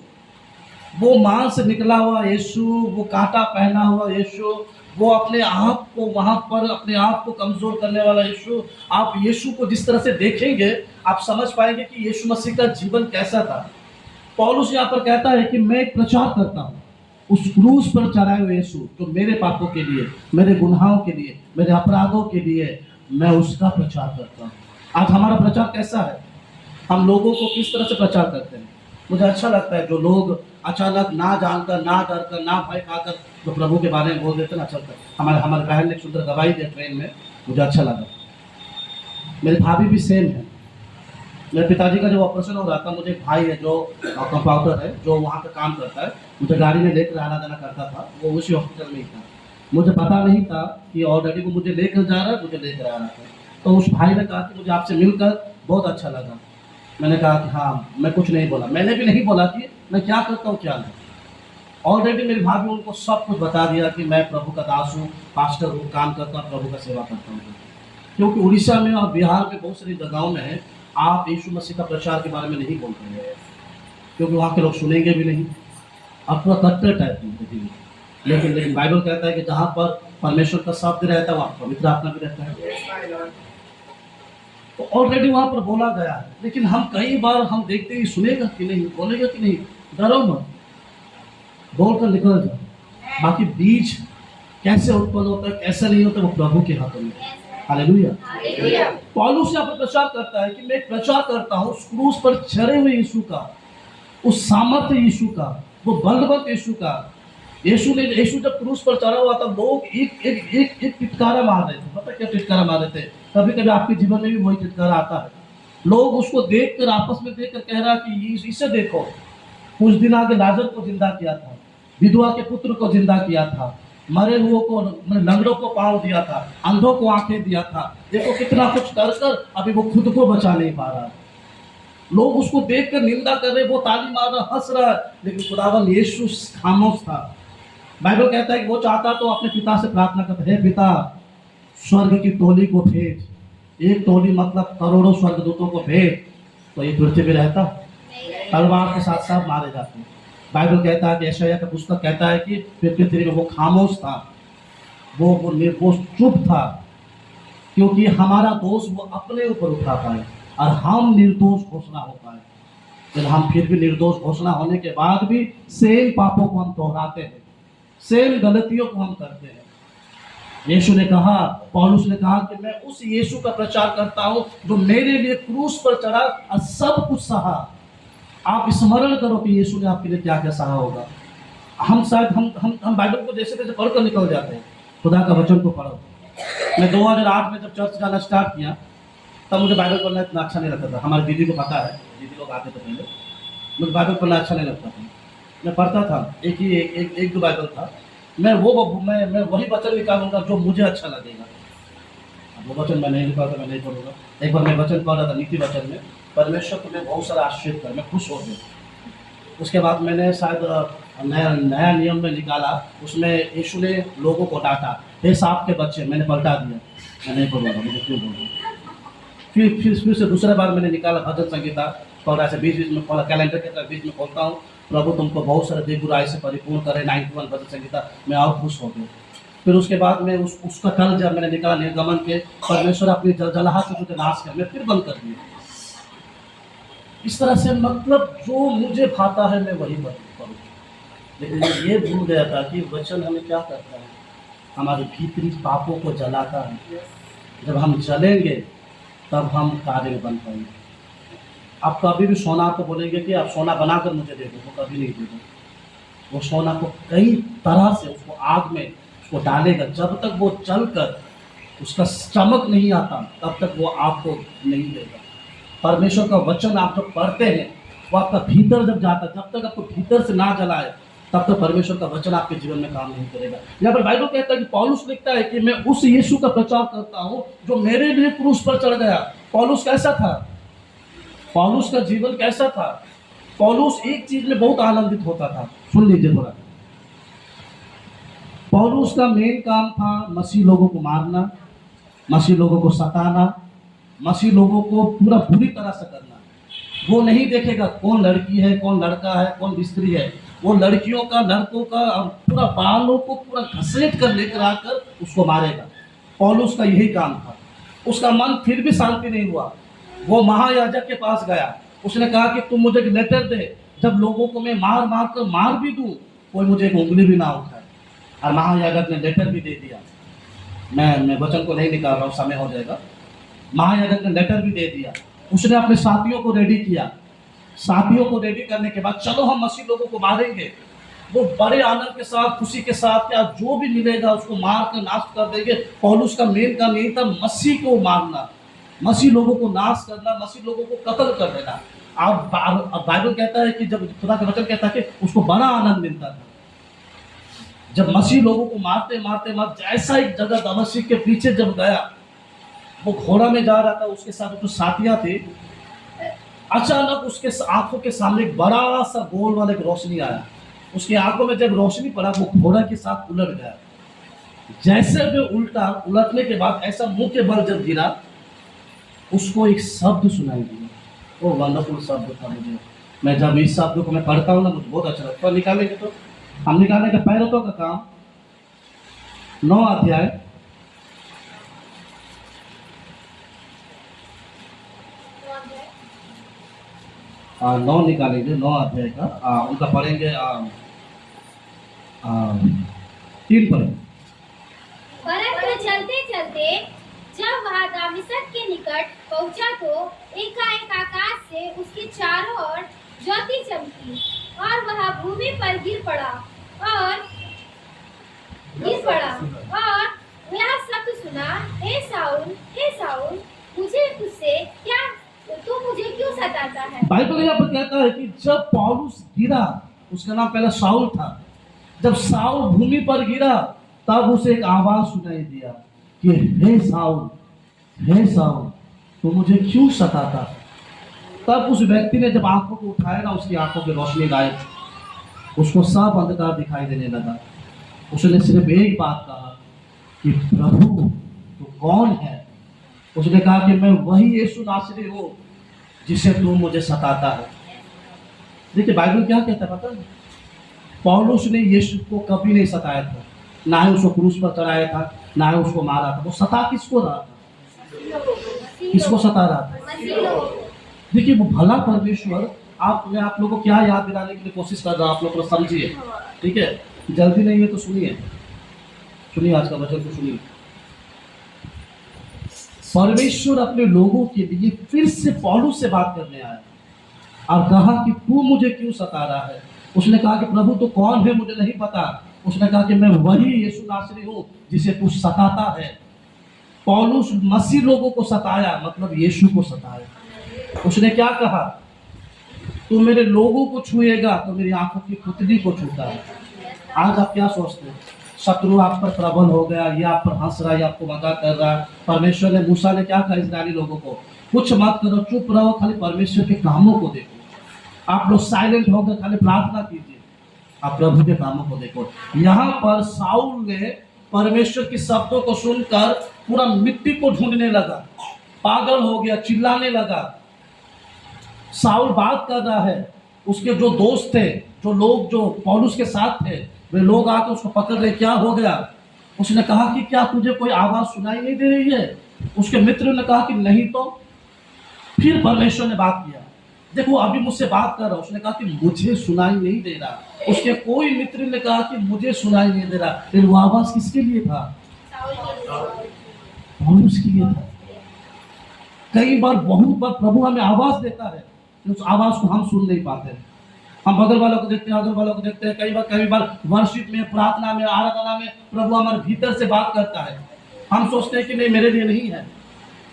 वो मांस से निकला हुआ यीशु, वो कांटा पहना हुआ यीशु, वो अपने आप को वहाँ पर अपने आप को कमज़ोर करने वाला यीशु, आप यीशु को जिस तरह से देखेंगे आप समझ पाएंगे कि यीशु मसीह का जीवन कैसा था। पौलुस यहाँ पर कहता है कि मैं एक प्रचार करता हूँ उस क्रूस पर चढ़ाए हुए यीशु जो मेरे पापों के लिए, मेरे गुनाहों के लिए, मेरे अपराधों के लिए, मैं उसका प्रचार करता हूँ। आज हमारा प्रचार कैसा है? हम लोगों को किस तरह से प्रचार करते हैं? मुझे अच्छा लगता है जो लोग अचानक ना जानकर, ना डर कर, ना भय खाकर जो प्रभु के बारे में बोल देते ना, अच्छा लगता है। हमारे बहन ने सुंदर गवाही दी ट्रेन में, मुझे अच्छा लगा। मेरे भाभी भी सेम है। मेरे पिताजी का जो ऑपरेशन हो रहा था, मुझे एक भाई है जो कंपाउंडर है जो वहाँ पे काम करता है, मुझे गाड़ी में लेकर आना जाना करता था, वो उसी हॉस्पिटल में ही था। मुझे पता नहीं था कि ऑलरेडी वो मुझे लेकर जा रहा है, मुझे लेकर आ रहा था। तो उस भाई ने कहा कि मुझे आपसे मिलकर बहुत अच्छा लगा। मैंने कहा कि हाँ, मैं कुछ नहीं बोला, मैंने भी नहीं बोला कि मैं क्या करता हूँ क्या नहीं। ऑलरेडी मेरी भाभी उनको सब कुछ बता दिया कि मैं प्रभु का दास हूँ, पास्टर हूँ, काम करता हूँ, प्रभु का सेवा करता हूँ। क्योंकि उड़ीसा में और बिहार में बहुत सारी जगहों में आप यीशु मसीह का प्रचार के बारे में नहीं बोलते हैं, क्योंकि वहाँ के लोग सुनेंगे भी नहीं, आप पूरा कट्टर टाइप में। लेकिन बाइबल कहता है कि जहाँ पर परमेश्वर का शब्द रहता है वहाँ पवित्र आत्मा भी रहता है। तो ऑलरेडी वहाँ पर बोला गया है, लेकिन हम कई बार हम देखते हैं सुनेगा कि नहीं, बोलेगा कि नहीं। डरो मत, बोलकर निकल जाओ। बाकी बीज कैसे उत्पन्न होता है, कैसे नहीं होता, वो प्रभु के हाथों में। हालेलुया। पौलुस यहाँ पर प्रचार करता है कि मैं प्रचार करता हूँ उस क्रूस पर चढ़े हुए यीशु का, उस सामर्थ्य यीशु का, वो बलवंत यीशु का। यीशु जब क्रूस पर चढ़ा हुआ था, लोग एक टिटकारा मार रहे थे। पता क्या टिटकारा मार रहे थे? कभी कभी आपके जीवन में भी वही टिटकारा आता है। लोग उसको देखकर आपस में देखकर कह रहा कि इसे देखो, कुछ दिन आगे लाजर को जिंदा किया था, विधवा के पुत्र को जिंदा किया था, मरे हुओं को, लंगड़ों को पाँव दिया था, अंधों को आंखें दिया था। देखो कितना कुछ कर कर अभी वो खुद को बचा नहीं पा रहा। लोग उसको देखकर निंदा कर रहे, वो ताली मार रहा, हंस रहा, लेकिन खुदावन यीशु खामोश था। बाइबल कहता है कि वो चाहता तो अपने पिता से प्रार्थना करता, हे पिता, स्वर्ग की टोली को भेज। एक टोली मतलब करोड़ों स्वर्गदूतों को भेज, तो ये पृथ्वी पे रहता, तलवार के साथ साथ मारे जाते हैं। बाइबल कहता है कि यशायाह का पुस्तक कहता है कि पृथ्वी में वो खामोश था, वो निर्दोष चुप था, क्योंकि हमारा दोष वो अपने ऊपर उठा पाए और हम निर्दोष घोषणा हो पाए। लेकिन हम फिर भी निर्दोष घोषणा होने के बाद भी सेम पापों को हम दोहराते हैं, सेम गलतियों को हम करते हैं। यीशु ने कहा, पौलुस ने कहा कि मैं उस यीशु का प्रचार करता हूं जो मेरे लिए क्रूस पर चढ़ा और सब कुछ सहा। आप स्मरण करो कि यीशु ने आपके लिए क्या क्या सहा होगा। हम शायद हम बाइबल को जैसे तैसे पढ़कर निकल जाते हैं। खुदा का वचन को पढ़ो। मैं 2008 में जब चर्च जाना स्टार्ट किया तब मुझे बाइबल पढ़ना इतना अच्छा नहीं लगता था। हमारी दीदी को पता है, दीदी लोग आते थे पहले, मुझे बाइबल पढ़ना अच्छा नहीं लगता था। मैं पढ़ता था एक दो बाइबल था, मैं वही वचन निकालूंगा जो मुझे अच्छा लगेगा। अब वो वचन मैं नहीं निकालता, मैं नहीं पढ़ूंगा। एक बार मैं वचन पढ़ रहा था, नीति वचन में परमेश्वर तुम्हें बहुत सारा आश्चर्य कर, मैं खुश हो गया। उसके बाद मैंने शायद नया नियम में निकाला, उसमें यीशु ने लोगों को डांटा, हे सांप के बच्चे, मैंने पलटा दिया, मैं नहीं पढ़ूंगा, मुझे क्यों बोलूँगा। फिर से दूसरा बार मैंने निकाला भजन संगीता, और ऐसे बीच में खोला, कैलेंडर के तरह बीच में खोलता हूँ, प्रभु तुमको बहुत सारे देव बुराई से परिपूर्ण करे, 91 भजन संगीता, मैं और खुश हो गया। फिर उसके बाद में उसका कल जब मैंने निकाला निर्गमन के, परमेश्वर अपनी जलजलाहट से मुझे नाश कर, मैं फिर बंद कर दिया। इस तरह से मतलब जो मुझे भाता है मैं वही करूँ, लेकिन ये भूल गया था कि वचन हमें क्या करता है, हमारे भीतरी पापों को जलाता है। जब हम जलेंगे तब हम कार्य बन पाएंगे। आप कभी भी सोना को बोलेंगे कि आप सोना बनाकर मुझे दे दो, वो कभी नहीं देगा। वो सोना को कई तरह से उसको आग में उसको डालेगा, जब तक वो जल कर उसका चमक नहीं आता तब तक वो आपको नहीं देगा। परमेश्वर का वचन आप जब पढ़ते हैं वो आपका भीतर जब जाता है, जब तक आपको भीतर से ना जलाए तब तक परमेश्वर का वचन आपके जीवन में काम नहीं करेगा। यहाँ पर बाइबल कहता है कि पौलुस लिखता है कि मैं उस यीशु का प्रचार करता हूँ जो मेरे लिए क्रूस पर चढ़ गया। पौलुस कैसा था? पौलुस का जीवन कैसा था? पौलुस एक चीज में बहुत आनंदित होता था, सुन लीजिए थोड़ा। पौलुस का मेन काम था मसीह लोगों को मारना, मसीह लोगों को सताना, मसीह लोगों को पूरा बुरी तरह से करना। वो नहीं देखेगा कौन लड़की है, कौन लड़का है, कौन स्त्री है, वो लड़कियों का, लड़कों का और पूरा बालों को पूरा घसीट कर लेकर आकर उसको मारेगा। पौलुस का यही काम था। उसका मन फिर भी शांति नहीं हुआ। वो महायाजक के पास गया, उसने कहा कि तुम मुझे एक लेटर दे, जब लोगों को मैं मार मार कर मार भी दूं कोई मुझे एक उंगली भी ना उठाए। और महायाजक ने लेटर भी दे दिया। मैं वचन को नहीं निकाल रहा हूँ, समय हो जाएगा। महायाजक ने लेटर भी दे दिया। उसने अपने साथियों को रेडी किया। साथियों को रेडी करने के बाद चलो हम मसीह लोगों को मारेंगे। वो बड़े आनंद के साथ, खुशी के साथ, या जो भी मिलेगा उसको मार कर नाश कर देंगे। पौलुस का मेन काम यही था, मसीह को मारना, मसीह लोगों को नाश करना, मसीह लोगों को कत्ल कर देना। अब बाइबल कहता है कि जब खुदा का वचन कहता है कि उसको बड़ा आनंद मिलता था जब मसीह लोगों को मारते मारते मारते जैसा एक जगह दमिश्क के पीछे जब गया, वो घोड़ा में जा रहा था, उसके साथ जो साथियां थे, अचानक उसके आंखों के सामने एक बड़ा सा गोल वाला एक रोशनी आया। उसकी आंखों में जब रोशनी पड़ा वो घोड़ा के साथ उलट गया। जैसे वो उलटने के बाद ऐसा मुंह के बल जब गिरा, उसको एक शब्द सुनाई दिया। वो वंडरफुल शब्द था। मुझे, मैं जब इस शब्द को मैं पढ़ता हूँ ना, मुझे बहुत अच्छा लगता है। निकालेंगे तो हम निकालेंगे पैरतों का काम 9 अध्याय 9 निकालेंगे, 9 अध्याय का उनका पढ़ेंगे 3 पढ़ेंगे। परंतु चलते चलते जब वह दमिश्क के निकट पहुंचा तो एकाएक आकाश से उसके चारों ओर ज्योति चमकी और वह भूमि पर गिर पड़ा और यह शब्द सुना, हे साउल, मुझे तुझसे क्या, तू मुझे क्यों सताता है? बाइबल यहाँ पर कहता है कि जब पौलुस गिरा, उसका नाम पहले शाऊल था, जब शाऊल भूमि पर गिरा तब उसे एक आवाज सुनाई दिया कि हे साउल, तू मुझे क्यों सताता? तब उस व्यक्ति ने जब आंखों को उठाया ना, उसकी आंखों की रोशनी गायब, उसको सब अंधकार दिखाई देने लगा। उसने सिर्फ एक बात कहा कि प्रभु तू कौन है? उसने कहा कि मैं वही यीशु नासरी हूँ जिसे तू मुझे सताता है। देखिए बाइबल क्या कहता है पता है? पौलुस ने यीशु को कभी नहीं सताया था, ना ही उसको क्रूस पर चढ़ाया था, ना ही उसको मारा था। वो सता किसको रहा था? किसको सता रहा था? देखिए वो भला परमेश्वर, मैं आप लोगों को क्या याद दिलाने के लिए कोशिश कर रहा हूँ, आप लोग को समझिए, ठीक है? जल्दी नहीं है तो सुनिए, सुनिए आज का वचन को सुनिए। परमेश्वर अपने लोगों के लिए फिर से पौलुस से बात करने आया और कहा कि तू मुझे क्यों सता रहा है। उसने कहा कि प्रभु तो कौन है मुझे नहीं पता। उसने कहा कि मैं वही यीशु नासरी हूँ जिसे तू सताता है। पौलुस मसीह लोगों को सताया, मतलब यीशु को सताया। उसने क्या कहा, तू मेरे लोगों को छुएगा तो मेरी आंखों की पुतली को छूता है। आज आप क्या सोचते हैं, शत्रु आप पर प्रबल हो गया, ये आप पर हंस रहा है, आपको मजाक कर रहा है। परमेश्वर ने, मूसा ने क्या कहा इस्राएली लोगों को, कुछ मत करो, चुप रहो, खाली परमेश्वर के कामों को देखो। आप लोग साइलेंट होकर खाली प्रार्थना कीजिए, आप प्रभु के कामों को देखो। यहाँ पर साउल ने परमेश्वर के शब्दों को सुनकर पूरा मिट्टी को ढूंढने लगा, पागल हो गया, चिल्लाने लगा। साउल बात कर रहा है, उसके जो दोस्त थे, जो लोग जो पौलुस के साथ थे, वे लोग आकर उसको पकड़ रहे, क्या हो गया। उसने कहा कि क्या तुझे कोई आवाज सुनाई नहीं दे रही है। उसके मित्र ने कहा कि नहीं। तो फिर परमेश्वर ने बात किया, देखो अभी मुझसे बात कर रहा। उसने कहा कि मुझे सुनाई नहीं दे रहा। उसके कोई मित्र ने कहा कि मुझे सुनाई नहीं दे रहा। फिर वो आवाज किसके लिए था, पौलुस के लिए था। कई बार, बहुत बार प्रभु हमें आवाज देता है, उस आवाज को हम सुन नहीं पाते। हम बगल वालों को देखते हैं, अगल वालों को देखते हैं। कई बार वर्शिप में, प्रार्थना में, आराधना में प्रभु हमारे भीतर से बात करता है। हम सोचते हैं कि नहीं, मेरे लिए नहीं है।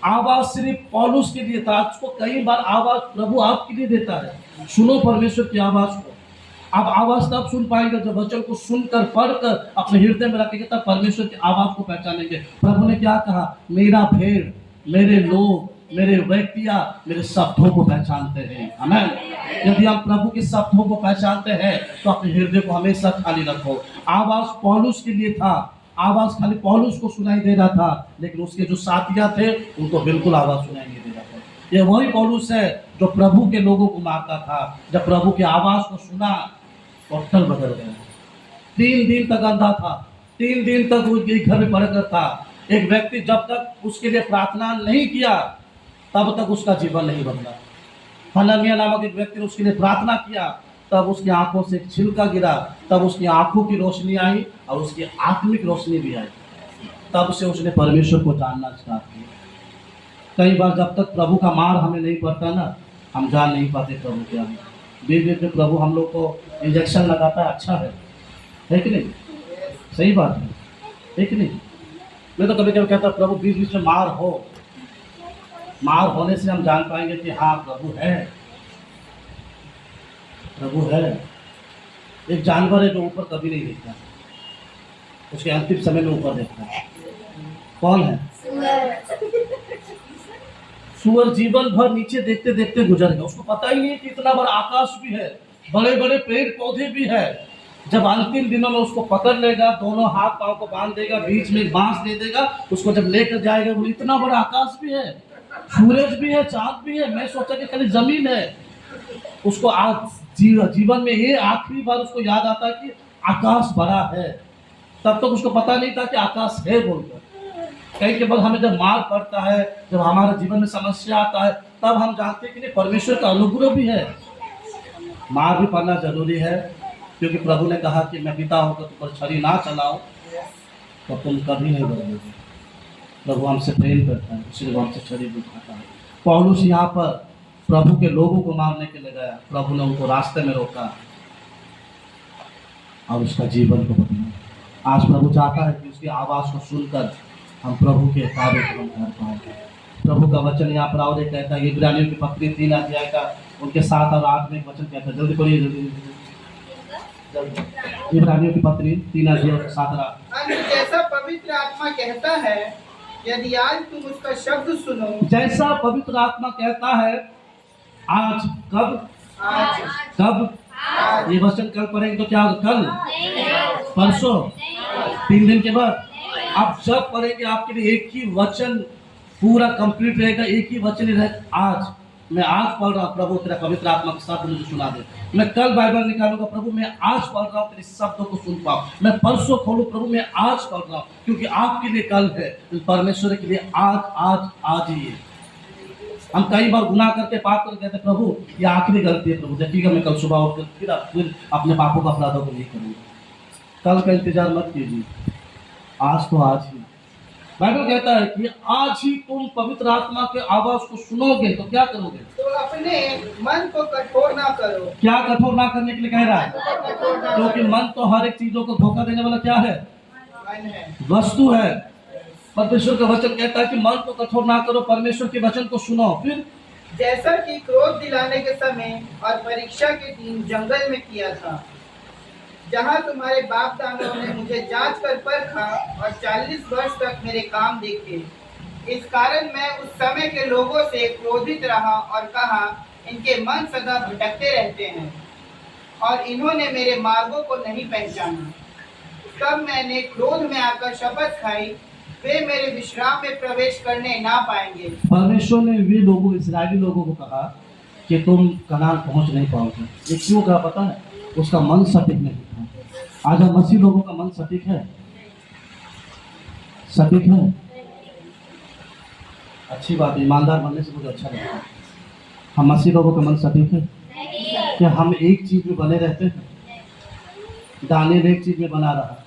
आवाज सिर्फ पौलुस के लिए था। उसको कई बार आवाज प्रभु आपके लिए देता है। सुनो परमेश्वर की आवाज को। आप आवाज तब सुन पाएंगे जब वचन को सुनकर, पढ़कर अपने हृदय में रखेंगे, तब परमेश्वर की आवाज को पहचानेंगे। प्रभु ने क्या कहा, मेरा भेड़, मेरे लोग, मेरे व्यक्तियां मेरे शब्दों को पहचानते हैं। आमीन। यदि हम प्रभु के शब्दों को पहचानते हैं तो अपने हृदय को हमेशा खाली रखो। आवाज पौलुस के लिए था, आवाज खाली पौलुस को सुनाई दे रहा था, लेकिन उसके जो साथियां थे उनको बिल्कुल आवाज सुनाई नहीं दे रहा था। ये वही पौलुस है जो प्रभु के लोगों को मारता था। जब प्रभु की आवाज को सुना तो टल बदल गया। 3 दिन तक अंधा था, 3 दिन तक वो घर में पड़कर था। एक व्यक्ति जब तक उसके लिए प्रार्थना नहीं किया तब तक उसका जीवन नहीं बदला। हनन्याह नामक एक व्यक्ति ने उसके लिए प्रार्थना किया, तब उसकी आंखों से एक छिलका गिरा, तब उसकी आंखों की रोशनी आई और उसकी आत्मिक रोशनी भी आई। तब से उसने परमेश्वर को जानना स्टार्ट किया। कई बार जब तक प्रभु का मार हमें नहीं पड़ता ना, हम जान नहीं पाते प्रभु क्या है। बीच बीच में प्रभु हम लोग को इंजेक्शन लगाता है, अच्छा है कि नहीं? सही बात है कि नहीं? मैं तो कभी कभी कहता प्रभु बीच बीच में मार हो, मार होने से हम जान पाएंगे कि हाँ प्रभु है, प्रभु है। एक जानवर है जो ऊपर कभी नहीं देखता, उसके अंतिम समय में ऊपर देखता है। कौन है? सूअर जीवन भर नीचे देखते देखते गुजर गया। उसको पता ही नहीं कि इतना बड़ा आकाश भी है, बड़े बड़े पेड़ पौधे भी है। जब अंतिम दिनों में उसको पकड़ लेगा, दोनों हाथ पांव को बांध देगा, बीच में एक बांस दे देगा, उसको जब लेकर जाएगा, वो इतना बड़ा आकाश भी है, सूरज भी है, चांद भी है। मैं सोचा कि खाली जमीन है। उसको आज जीवन में ये आखिरी बार उसको याद आता कि आकाश बड़ा है। तब तक उसको पता नहीं था कि आकाश है बोलकर। कई के बाद हमें जब मार पड़ता है, जब हमारे जीवन में समस्या आता है, तब हम जानते हैं कि नहीं, परमेश्वर का अनुग्रह भी है। मार भी पड़ना जरूरी है, क्योंकि प्रभु ने कहा कि मैं पिता होकर तुम पर छड़ी ना चलाओ तो तुम कभी नहीं बदलोगे। प्रभु हमसे प्रेम करता है, इसलिए वो हमसे छड़ी भी उठाता है। पौलुस यहाँ पर प्रभु के लोगों को मारने के लिए गया। प्रभु ने उनको रास्ते में रोका और उसका जीवन को बदला। आज प्रभु चाहता है कि उसकी आवाज़ को सुनकर हम प्रभु के कार्य को हम कर पाएंगे। प्रभु का वचन यहाँ पर और एक कहता है, इब्रानियों की पत्री 3 अध्याय का उनके 7 और 8 में एक वचन कहता है। जल्दी पढ़िए, जल्दी। इब्रानियों की पत्री 3 अध्याय 7 और 8। जैसा पवित्र आत्मा कहता है, यदि आज तुम उसका शब्द सुनो। जैसा पवित्र आत्मा कहता है, आज कब? आज। कब? आज। ये वचन कल पढ़ेंगे तो क्या होगा? कल, परसों, 3 दिन के बाद। आप जब पढ़ेंगे आपके लिए एक ही वचन पूरा कंप्लीट रहेगा, एक ही वचन ही रहेगा। आज मैं आज पढ़ रहा हूँ, प्रभु तेरा पवित्र आत्मा के साथ मुझे सुना दे। मैं कल बाइबल निकालूंगा, प्रभु मैं आज पढ़ रहा हूँ, तेरे शब्दों को सुन पाऊँ। मैं परसों खोलूँ, प्रभु मैं आज पढ़ रहा हूँ, क्योंकि आपके लिए कल है, परमेश्वर के लिए आज आज आज ही है। हम कई बार गुनाह करके पाप करके कहते प्रभु ये आखिरी गलती है, प्रभु देखिएगा मैं कल सुबह उठकर फिर अपने पापों का अपराधों को नहीं करूँगा। कल का इंतजार मत कीजिए, आज तो आज ही। बाइबल कहता है कि आज ही तुम पवित्र आत्मा के आवाज को सुनोगे तो क्या करोगे? तो अपने मन को कठोर ना करो। क्या कठोर ना करने के लिए कह रहा है? कठोर ना क्योंकि मन तो हर एक चीजों को धोखा देने वाला क्या है? मन है। वस्तु है। परमेश्वर का वचन कहता है कि मन को कठोर ना करो, परमेश्वर के वचन को सुनो। फिर जैसा कि क्रोध दिलाने के समय और परीक्षा के दिन जंगल में किया था, जहाँ तुम्हारे बाप दादाओं ने मुझे जांच कर परखा और 40 वर्ष तक मेरे काम देखे। इस कारण मैं उस समय के लोगों से क्रोधित रहा और कहा, इनके मन सदा भटकते रहते हैं और इन्होंने मेरे मार्गों को नहीं पहचाना। तब मैंने क्रोध में आकर शपथ खाई, वे मेरे विश्राम में प्रवेश करने ना पाएंगे। परमेश्वर ने वे लोगों, इस्राएली लोगों को कहा कि तुम कनान पहुंच नहीं पाओगे। ये क्यों कहा पता है? उसका मन सटीक नहीं था। आज हम मसीह लोगों का मन सटीक है? सटीक है? अच्छी बात है, ईमानदार बनने से मुझे अच्छा लगता है। हम मसीह लोगों का मन सटीक है कि हम एक चीज में बने रहते हैं? दानियल एक चीज में बना रहा,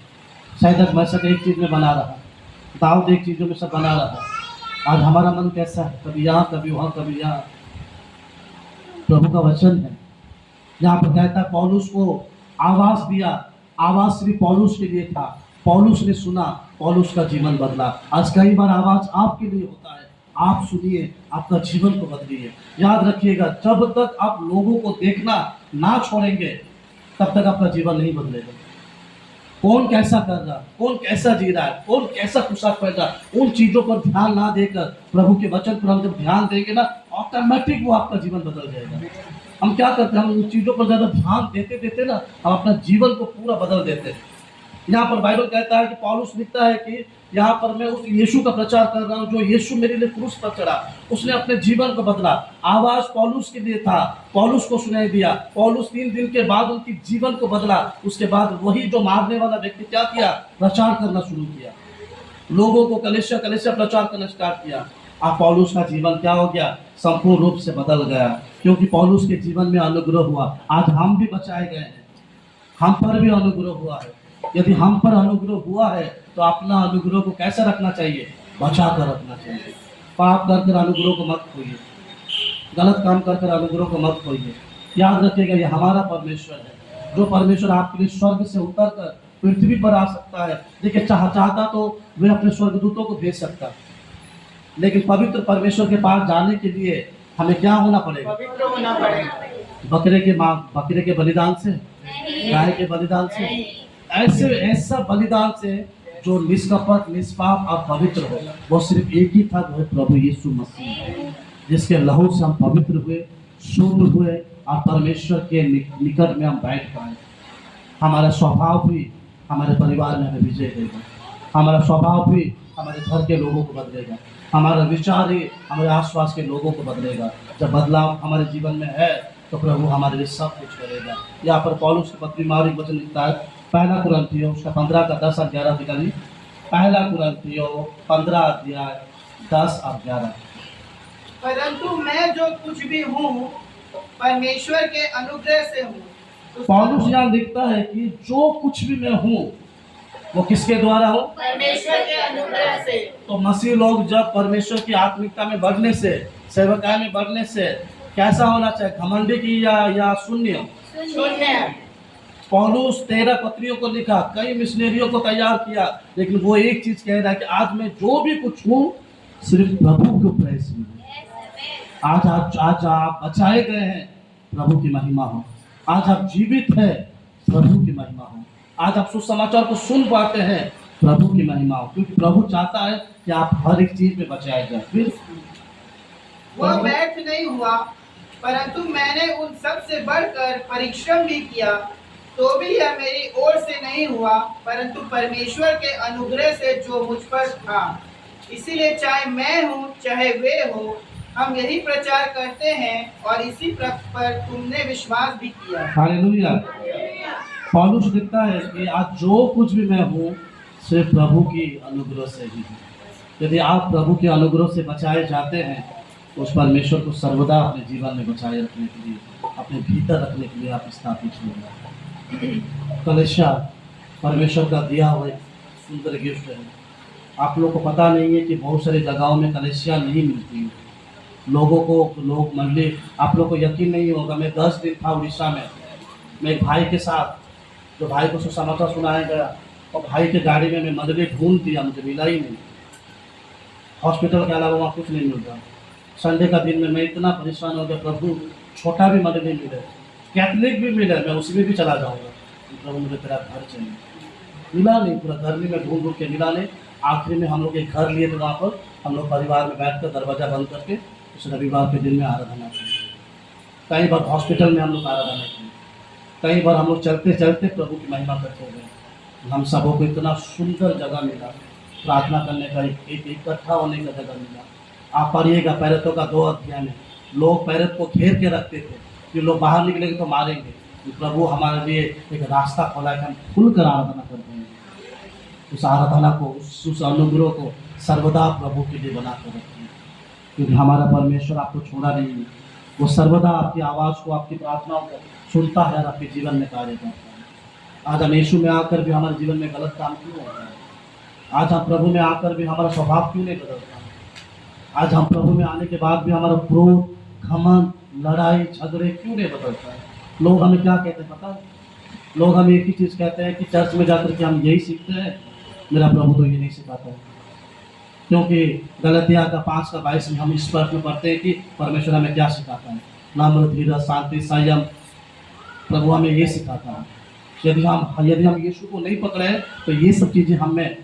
सैदक मैसक एक चीज में बना रहा, दाऊद एक चीजों में सब बना रहा। आज हमारा मन कैसा है? कभी यहाँ, कभी वहाँ, कभी यहाँ। प्रभु का वचन है, यहाँ पर कहता है पौलुस को आवाज दिया। आवाज सिर्फ पौलुस के लिए था, पौलुस ने सुना, पौलुस का जीवन बदला। आज कई बार आवाज आपके लिए होता है, आप सुनिए, आपका जीवन को बदलिए। याद रखिएगा, जब तक आप लोगों को देखना ना छोड़ेंगे तब तक आपका जीवन नहीं बदलेगा। कौन कैसा कर रहा, कौन कैसा जी रहा है, कौन कैसा पोशाक पहन रहा है, उन चीजों पर ध्यान ना देकर प्रभु के वचन पर हम जब ध्यान देंगे ना, ऑटोमेटिक वो आपका जीवन बदल जाएगा। हम क्या करते हैं? हम उन चीजों पर ज्यादा ध्यान देते देते ना, हम अपना जीवन को पूरा बदल देते हैं। यहाँ पर बाइबल कहता है कि पौलुस लिखता है कि यहाँ पर मैं उस यीशु का प्रचार कर रहा हूँ जो यीशु मेरे लिए क्रूस पर चढ़ा, उसने अपने जीवन को बदला। आवाज पौलुस के लिए था, पौलुस को सुनाई दिया। पौलुस 3 दिन के बाद उनकी जीवन को बदला। उसके बाद वही जो मारने वाला व्यक्ति क्या किया? प्रचार करना शुरू किया, लोगों को कलीसिया कलीसिया प्रचार करना स्टार्ट किया। अब पौलुस का जीवन क्या हो गया? संपूर्ण रूप से बदल गया, क्योंकि पौलुस के जीवन में अनुग्रह हुआ। आज हम भी बचाए गए हैं, हम पर भी अनुग्रह हुआ है। यदि हम पर अनुग्रह हुआ है तो अपना अनुग्रह को कैसे रखना चाहिए? बचा कर रखना चाहिए। पाप कर कर अनुग्रह को मत खोइए, गलत काम कर कर अनुग्रह को मत खोइए। याद रखिएगा, ये हमारा परमेश्वर है, जो परमेश्वर आपके लिए स्वर्ग से उतर कर पृथ्वी पर आ सकता है। देखिए, चाहता तो वे अपने स्वर्गदूतों को भेज सकता, लेकिन पवित्र परमेश्वर के पास जाने के लिए हमें क्या होना पड़ेगा? पवित्र होना पड़ेगा। बकरे के बलिदान से, गाय के बलिदान से, ऐसा बलिदान से जो निष्कपट, निष्पाप और पवित्र हो। वो सिर्फ एक ही था, वो है प्रभु यीशु मसीह, जिसके लहू से हम पवित्र हुए, शुद्ध हुए और परमेश्वर के निकट में हम बैठ पाए। हमारा स्वभाव भी हमारे परिवार में हमें विजय देगा, हमारा स्वभाव भी हमारे घर के लोगों को बदलेगा, हमारा विचार ही हमारे आसपास के लोगों को बदलेगा। जब बदलाव हमारे जीवन में है तो प्रभु हमारे लिए सब कुछ करेगा। यहाँ पर पौलुस की पत्री मारी वचन लिखता है, पहला कुरिन्थियों उसका 15 का 10 और 11 निकालिए। पहला कुरिन्थियों 15 अध्याय 10 और 11। परंतु मैं जो कुछ भी हूँ परमेश्वर के अनुग्रह से हूँ। पौलुस यहाँ लिखता है कि जो कुछ भी मैं हूँ वो किसके द्वारा हो? परमेश्वर के अनुग्रह से। तो मसीह लोग जब परमेश्वर की आत्मिकता में बढ़ने से, सेवकाई में बढ़ने से कैसा होना चाहिए? घमंडी की या शून्य? शून्य। पौलुस 13 पत्रियों को लिखा, कई मिशनरियों को तैयार किया, लेकिन वो एक चीज कह रहा है कि आज मैं जो भी कुछ हूँ सिर्फ प्रभु के प्रयास में हूँ। आज आप बचाए गए हैं, प्रभु की महिमा हो। आज आप जीवित हैं, प्रभु की महिमा हो। आज आप सुसमाचार को सुन पाते हैं, प्रभु की महिमा हो, क्योंकि प्रभु चाहता है कि आप हर एक चीज में बचाए जाए। फिर वह व्यर्थ नहीं हुआ, परंतु मैंने उन सब से बढ़कर परिश्रम भी किया, तो भी यह मेरी ओर से नहीं हुआ, परंतु परमेश्वर के अनुग्रह से जो मुझ पर था। इसीलिए चाहे मैं हूँ चाहे वे हो, हम यही प्रचार करते हैं और इसी पर तुमने विश्वास भी किया। हालेलुया। पौलुस लिखता है कि आज जो कुछ भी मैं हूँ सिर्फ प्रभु की अनुग्रह से ही हूँ। यदि आप प्रभु के अनुग्रह से बचाए जाते हैं तो उस परमेश्वर को सर्वदा अपने जीवन में बचाए रखने के लिए, अपने भीतर रखने के लिए आप स्थापित होंगे। कलीसिया परमेश्वर का दिया हुआ एक सुंदर गिफ्ट है। आप लोग को पता नहीं है कि बहुत सारी जगहों में कलेसियाँ नहीं मिलती हैं लोगों को। लोग मंडली, आप लोग को यकीन नहीं होगा, मैं 10 दिन था उड़ीसा में, मैं एक भाई के साथ, तो भाई को सुसमाचार सुनाया गया और भाई के गाड़ी में मैं मंडली ढूंढ दिया, मुझे मिला ही नहीं। हॉस्पिटल के अलावा वहाँ कुछ नहीं मिल रहा। संडे का दिन में मैं इतना परेशान हो गया, प्रभु छोटा भी मंडली मिले, कैथलिक भी मिले, मैं उसमें भी चला जाऊँगा, प्रभु मुझे तेरा घर चाहिए। मिला नहीं, पूरा घर में मैं ढूंढ के मिला नहीं। आखिर में हम लोग एक घर लिए थे, वहाँ पर हम लोग परिवार में बैठ कर दरवाज़ा बंद करके उस रविवार के दिन में आराधना की। कई बार हॉस्पिटल में हम लोग आराधना की, कई बार हम लोग चलते चलते प्रभु की महिमा करते गए। हम सबों को इतना सुंदर जगह मिला, प्रार्थना करने का एक इकट्ठा होने का जगह मिला। आप पढ़िएगा पैरतों का 2 अध्याय में, लोग पैरत को घेर के रखते थे कि लोग बाहर निकलेंगे तो मारेंगे। प्रभु हमारे लिए एक रास्ता खोला है, हम खुलकर आराधना करते हैं। उस आराधना को, उस अनुग्रह को सर्वदा प्रभु के लिए बना कर रखें, क्योंकि हमारा परमेश्वर आपको छोड़ा नहीं है। वो सर्वदा आपकी आवाज़ को, आपकी प्रार्थनाओं को सुनता है और आपके जीवन में कार्य करता है। आज हम यीशु में आकर भी हमारे जीवन में गलत काम क्यों होता है? आज हम प्रभु में आकर भी हमारा स्वभाव क्यों नहीं बदलता? आज हम प्रभु में आने के बाद भी हमारा क्रोध, घमंड, लड़ाई झगड़े क्यों नहीं बदलता है? लोग हमें क्या कहते हैं पता है? लोग हमें एक ही चीज़ कहते हैं कि चर्च में जाकर के हम यही सीखते हैं। मेरा प्रभु तो ये नहीं सिखाता है, क्योंकि गलतियाँ का 5:22 में हम इस प्रश्न में पढ़ते हैं कि परमेश्वर हमें क्या सिखाता है? नम्र, धीरज, शांति, संयम। प्रभु हमें ये सिखाता है। यदि हम यीशु को नहीं पकड़े तो ये सब चीज़ें हमें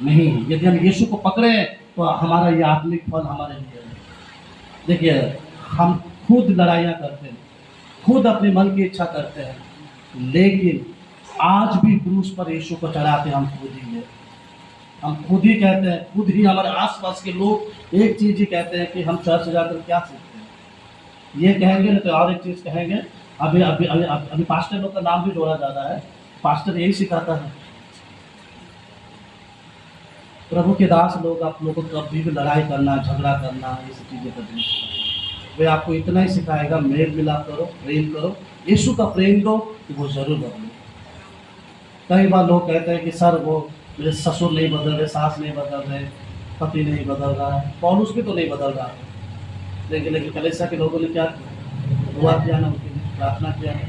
नहीं है। यदि हम यीशु को पकड़े तो हमारा ये आत्मिक फल हमारे लिए है। देखिए, हम खुद लड़ाइयाँ करते हैं, खुद अपने मन की इच्छा करते हैं, लेकिन आज भी क्रूस पर यीशु को चढ़ाते हम खुद ही हैं। हम खुद ही कहते हैं, खुद ही हमारे आसपास के लोग एक चीज़ ही कहते हैं कि हम चर्च जाकर क्या सीखते हैं। ये कहेंगे ना तो और एक चीज़ कहेंगे। अभी अभी अभी अभी पास्टर लोग का नाम भी जोड़ा जाता है, पास्टर यही सिखाता है। प्रभु के दास लोग आप लोगों को कभी भी लड़ाई करना, झगड़ा करना, ये सब चीज़ें करनी सिखाएंगे। वे आपको इतना ही सिखाएगा, मेल मिलाप करो, प्रेम करो, यीशु का प्रेम दो, कि वो जरूर बदले। कई बार लोग कहते हैं कि सर वो मेरे ससुर नहीं बदल रहे, सास नहीं बदल रहे, पति नहीं बदल रहा है, पौलुस भी तो नहीं बदल रहा है। लेकिन कलीसिया के लोगों ने क्या दुआ किया ना, उनके लिए प्रार्थना किया ना,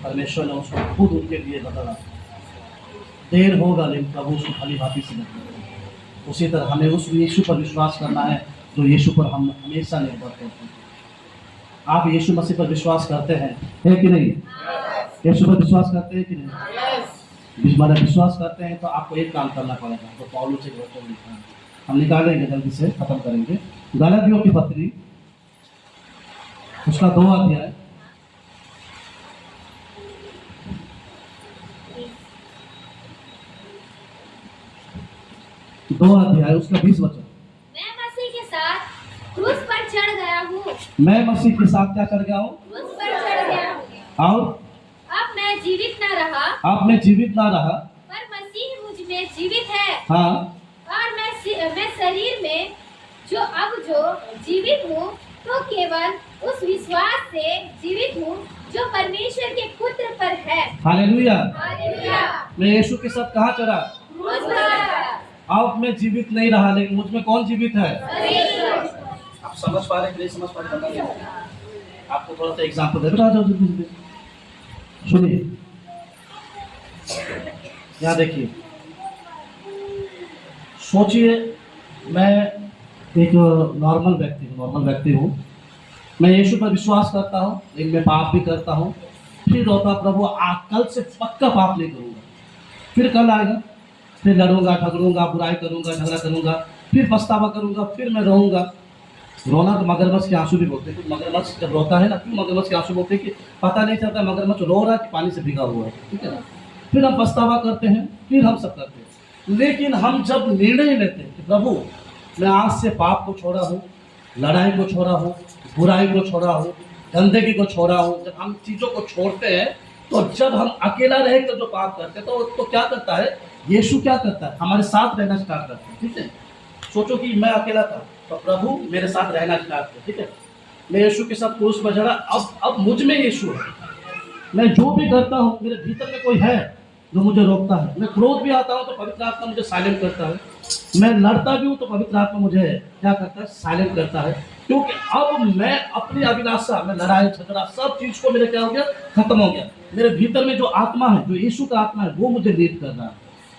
परमेश्वर ने उसको खुद उनके लिए बदला। देर होगा लेकिन प्रभु उसको भली भांति से बदलेगा। उसी तरह हमें उस यीशु पर विश्वास करना है जो यीशु पर हम हमेशा निर्भर करते हैं। आप यीशु मसीह पर विश्वास करते हैं, है कि नहीं? यीशु पर विश्वास करते हैं कि नहीं? हमारा विश्वास करते हैं तो आपको एक काम करना पड़ेगा, तो पौलुस से वचन लिखा है, हम निकालेंगे, जल्दी से खत्म करेंगे। गलातियों की पत्री उसका 2 अध्याय, उसका 20 वचन। मैं मसीह के साथ क्रूस पर चढ़ गया हूँ। मैं मसीह के साथ क्या चढ़ गया हूँ? क्रूस पर चढ़ गया हूँ। और अब मैं जीवित न रहा, अब मैं जीवित ना रहा, पर मसीह मुझ में जीवित है। हाँ, और मैं शरीर में जो जीवित हूँ, तो केवल उस विश्वास से जीवित हूँ जो परमेश्वर के पुत्र पर है। हालेलुया। हालेलुया। मैं यीशु के साथ कहाँ चढ़ा? क्रूस पर। अब मैं जीवित नहीं रहा, लेकिन मुझ में कौन जीवित है? मसीह। आप समझ पा रहे हैं कि नहीं समझ पा रहे? बताइए। आपको थोड़ा सा एग्जाम्पल दे रहा हूँ, जल्दी सुनिए। यहाँ देखिए, सोचिए, मैं एक नॉर्मल व्यक्ति हूँ। मैं यीशु पर विश्वास करता हूँ, लेकिन मैं पाप भी करता हूँ। फिर होता प्रभु कल से पक्का पाप नहीं करूँगा। फिर कल आएगा, फिर लड़ूंगा, झगड़ूंगा, बुराई करूंगा, झगड़ा करूंगा, फिर पछतावा करूंगा, फिर मैं रहूंगा। रोना तो मगरमच्छ के आंसू भी बोलते हैं। मगरमच्छ जब रोता है ना, क्यों मगरमच्छ के आंसू बोलते हैं? कि पता नहीं चलता मगरमच्छ रो रहा है कि पानी से भीगा हुआ है, ठीक है ना। फिर हम पछतावा करते हैं, फिर हम सब करते हैं। लेकिन हम जब निर्णय लेते हैं कि प्रभु मैं आज से पाप को छोड़ा हूँ, लड़ाई को छोड़ा हूँ, बुराई को छोड़ा हूँ, गंदगी को छोड़ा हूँ, जब हम चीज़ों को छोड़ते हैं, तो जब हम अकेला रह कर जो पाप करते हैं तो क्या करता है? यीशु क्या करता है? हमारे साथ रहना स्टार्ट करता है, ठीक है। सोचो कि मैं अकेला था तो प्रभु मेरे साथ रहना स्टार्ट किया, ठीक है। मैं यीशु के साथ क्रूस पर चढ़ा, अब मुझ में यीशु है। मैं जो भी करता हूँ मेरे भीतर में कोई है, जो मुझे रोकता है। मैं क्रोध भी आता हूँ तो पवित्र आत्मा मुझे साइलेंट करता है। मैं लड़ता भी हूँ तो पवित्र आत्मा मुझे क्या करता है, साइलेंट करता है। क्योंकि अब मैं अपनी अभिलाषा, मैं लड़ाई झगड़ा सब चीज को मेरे क्या हो गया, खत्म हो गया। मेरे भीतर में जो आत्मा है, जो यीशु का आत्मा है, वो मुझे लीड कर रहा है।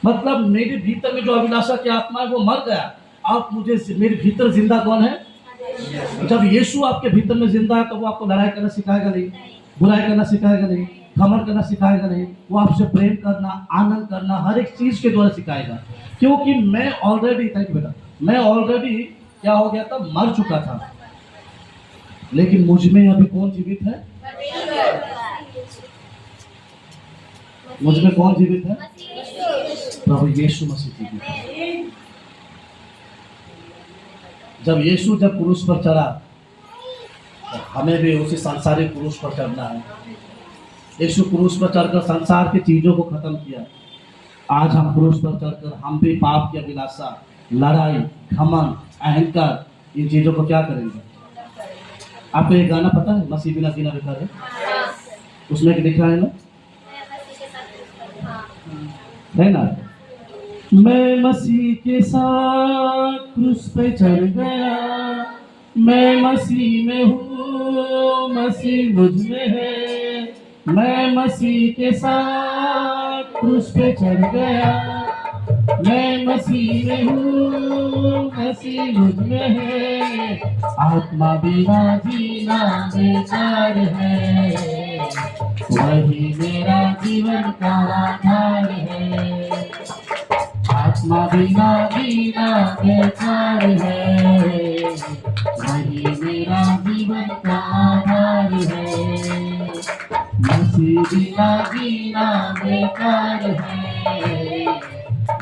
मतलब मेरे भीतर में जो अभिलाषा की आत्मा है वो मर गया। आप मुझे, मेरे भीतर जिंदा कौन है? जब यीशु आपके भीतर में जिंदा है तो वो आपको लड़ाई करना सिखाएगा नहीं, बुराई करना सिखाएगा नहीं, घमंड करना सिखाएगा नहीं। वो आपसे प्रेम करना, आनंद करना, हर एक चीज के द्वारा सिखाएगा। क्योंकि मैं ऑलरेडी, थैंक यू बेटा, मैं ऑलरेडी क्या हो गया था, मर चुका था। लेकिन मुझ में अभी कौन जीवित है? मुझ में कौन जीवित है? प्रभु यीशु मसीह जीवित है। जब यीशु जब क्रूस पर चढ़ा तो हमें भी उसी सांसारिक क्रूस पर चढ़ना है। यीशु क्रूस पर चढ़कर संसार की चीजों को खत्म किया। आज हम क्रूस पर चढ़कर हम भी पाप की अभिलाषा, लड़ाई, घमंड, अहंकार, इन चीजों को क्या करेंगे? आपको एक गाना पता है, मसीह बिना जीना बेकार है? उसमें लिखा है ना, है ना, मैं मसीह के साथ क्रूस पे चढ़ गया, मैं मसीह में हूँ, मसीह मुझ में है। मैं मसीह के साथ क्रूस पे चढ़ गया, मैं मसीह में हूँ, मसीह मुझ में है। आत्मा बिना जीना बेकार है, वही मेरा जीवन का आधार है। आत्मा बिना जीना बेकार है, वही मेरा जीवन का आधार है। मसीह बिना जीना बेकार है,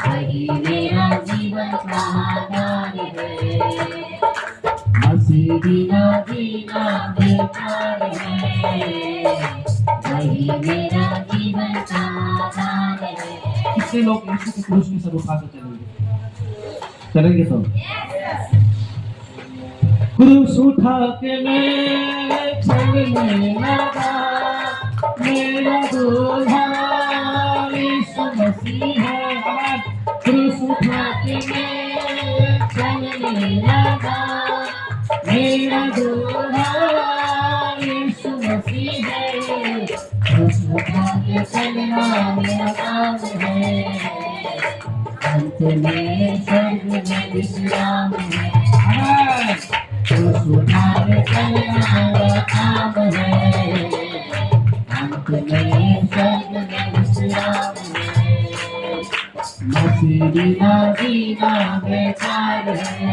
वही मेरा जीवन का आधार है। मसीह बिना जीना बेकार है, वही मेरा जीवन का आधार है। कितने लोग यीशु के क्रूस के सर उठाकर चलेंगे तो क्रूस उठा के मैं चलने लगा, मेरा दूल्हा यीशु मसीह है। क्रूस उठा के मैं चलने लगा, मेरा दूल्हा यीशु मसीह है। क्रूस उठा के चलना मेरा काम है, अंत में स्वर्ग में विश्राम है। क्रूस उठा के चलना मेरा काम है, अंत में स्वर्ग में विश्राम है। मसीह बिना जीना बेकार है,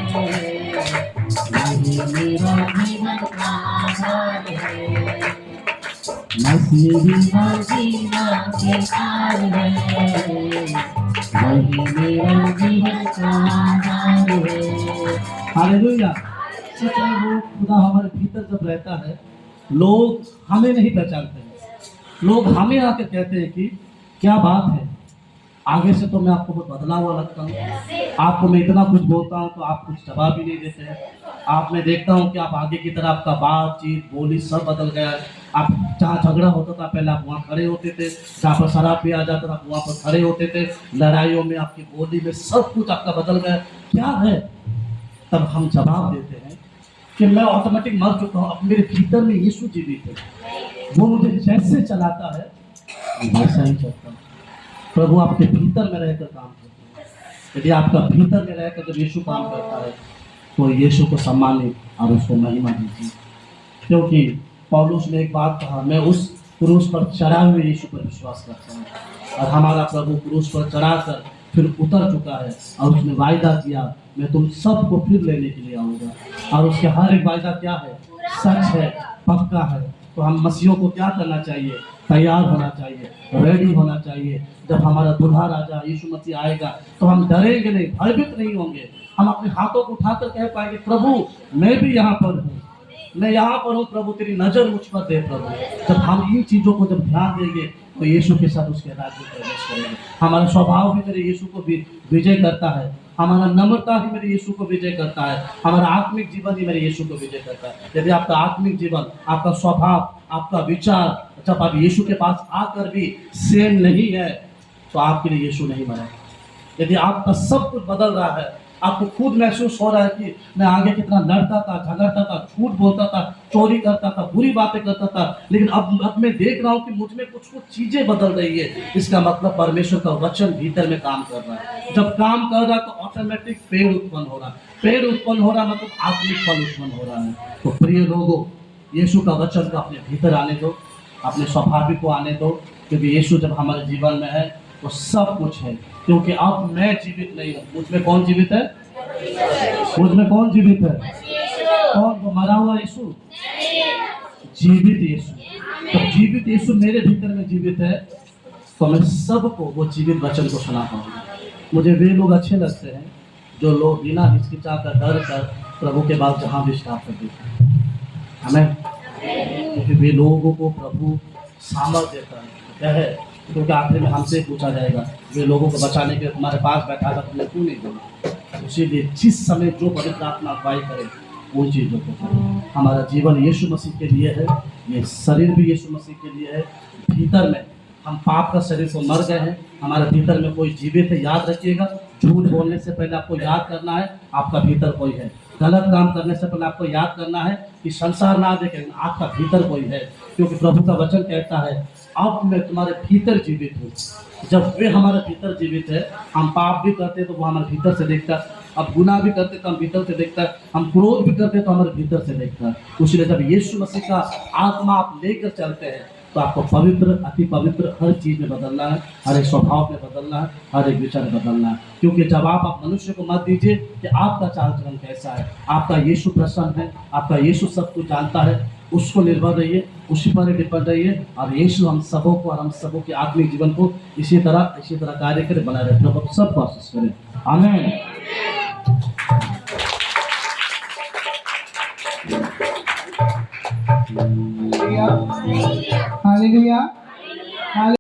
वही मेरा जीवन का आधार है। मसीह बिना जीना बेकार है, वही मेरा जीवन का आधार है। हालेलुया। सच है, वो खुदा हमारे भीतर जब रहता है, लोग हमें नहीं पहचानते हैं। लोग हमें आकर कहते हैं कि क्या बात है, आगे से तो मैं आपको बहुत बदला हुआ लगता हूँ, आपको मैं इतना कुछ बोलता हूँ तो आप कुछ जवाब ही नहीं देते हैं। आप मैं देखता हूँ कि आप आगे की तरफ आपका बातचीत, बोली सब बदल गया है। आप जहाँ झगड़ा होता था पहले आप वहाँ खड़े होते थे, जहाँ पर शराब पिया जाता था वहाँ पर खड़े होते थे, लड़ाइयों में, आपकी बोली में सब कुछ आपका बदल गया। क्या है? तब हम जवाब देते हैं कि मैं ऑटोमेटिक मर चुका हूँ, अब मेरे भीतर में यीशु जीवित है, वो मुझे जैसे चलाता है वैसा ही चलता हूँ। प्रभु आपके भीतर में रहकर काम करते हैं। यदि आपका भीतर में रहकर जब यीशु काम करता है तो यीशु को सम्मानित और उसको महिमा दीजिए। क्योंकि पौलुस ने एक बात कहा, मैं उस क्रूस पर चढ़ा हुए यीशु पर विश्वास करता हूँ। और हमारा प्रभु क्रूस पर चढ़ाकर फिर उतर चुका है और उसने वायदा किया, मैं तुम सबको फिर लेने के लिए आऊँगा। और उसके हर एक वायदा क्या है? सच है, पक्का है। तो हम मसीहों को क्या करना चाहिए? तैयार होना चाहिए, रेडी होना चाहिए। जब हमारा दूल्हा राजा यीशु मसीह आएगा तो हम डरेंगे नहीं, भयभीत नहीं होंगे। हम अपने हाथों को उठाकर कह पाएंगे, प्रभु मैं भी यहाँ पर हूँ, मैं यहाँ पर हूँ प्रभु, तेरी नजर मुझ पर दे प्रभु। जब हम इन चीजों को जब ध्यान देंगे तो यीशु के साथ उसके राज्य में प्रवेश करेंगे। हमारा स्वभाव भी मेरे यीशु को भी विजय करता है, हमारा नम्रता ही मेरे यीशु को विजय करता है, हमारा आत्मिक जीवन ही मेरे यीशु को विजय करता है। यदि आपका आत्मिक जीवन, आपका स्वभाव, आपका विचार जब आप यीशु के पास आकर भी सेम नहीं है तो आपके लिए यीशु नहीं मरा। यदि आपका सब कुछ बदल रहा है, आपको खुद महसूस हो रहा है कि मैं आगे कितना लड़ता था, झगड़ता था, झूठ बोलता था, चोरी करता था, बुरी बातें करता था, लेकिन अब मैं देख रहा हूँ कि मुझ में कुछ कुछ चीजें बदल रही है, इसका मतलब परमेश्वर का वचन भीतर में काम कर रहा है। जब काम कर रहा है तो ऑटोमेटिक पेड़ उत्पन्न हो रहा है, पेड़ उत्पन्न हो रहा मतलब आत्मिक फल उत्पन्न हो रहा है। तो प्रिय लोगों, यीशु का वचन को अपने भीतर आने दो, अपने स्वाभाविक को आने दो, क्योंकि यीशु जब हमारे जीवन में है तो सब कुछ है। क्योंकि अब मैं जीवित नहीं हूँ, मुझ में कौन जीवित है? मुझ में कौन जीवित है? कौन? वो मरा हुआ यीशु? जीवित यीशु। तो जीवित यीशु मेरे भीतर में जीवित है, तो मैं सबको वो जीवित वचन को सुना पाऊंगा। मुझे वे लोग अच्छे लगते हैं जो लोग बिना हिचकिचाहट का डर कर प्रभु के बाद जहाँ विश्राम कर देते हैं। हमें, क्योंकि वे लोगों को प्रभु सामर्थ देता है। क्या है? क्योंकि आखिर में हमसे पूछा जाएगा, वे लोगों को बचाने के लिए तुम्हारे पास बैठा था, तुमने क्यों नहीं बोला? इसीलिए जिस समय जो पवित्र आत्मा अगुवाई करे उन चीज़ों को करें। हमारा जीवन यीशु मसीह के लिए है, ये शरीर भी यीशु मसीह के लिए है। भीतर में हम पाप का शरीर को मर गए हैं, हमारे भीतर में कोई जीवित है। याद रखिएगा, झूठ बोलने से पहले आपको याद करना है आपका भीतर कोई है। गलत काम करने से पहले आपको याद करना है कि संसार ना देखे, आपका भीतर कोई है। क्योंकि प्रभु का वचन कहता है, अब मैं तुम्हारे भीतर जीवित हूँ। जब वे हमारे भीतर जीवित है, हम पाप भी करते तो वो हमारे भीतर से देखता, अब गुनाह भी करते तो हम भीतर से देखता, हम क्रोध भी करते तो हमारे भीतर से देखता। इसलिए जब यीशु मसीह का आत्मा आप लेकर चलते हैं तो आपको पवित्र, अति पवित्र हर चीज़ में बदलना है, हर एक स्वभाव में बदलना है, हर एक विचार में बदलना है। क्योंकि जब आप मनुष्य को मत दीजिए कि आपका चाल चलन कैसा है, आपका यीशु प्रसन्न है, आपका यीशु सब कुछ जानता है, उसको निर्भर रहिए, उसी पर डिपेंड रहिए। और यीशु हम सबों को और हम सबों के आत्मिक जीवन को इसी तरह कार्य करे, बनाए रहे। प्रभु सब कोशिश करें। आमीन। हालेलुया।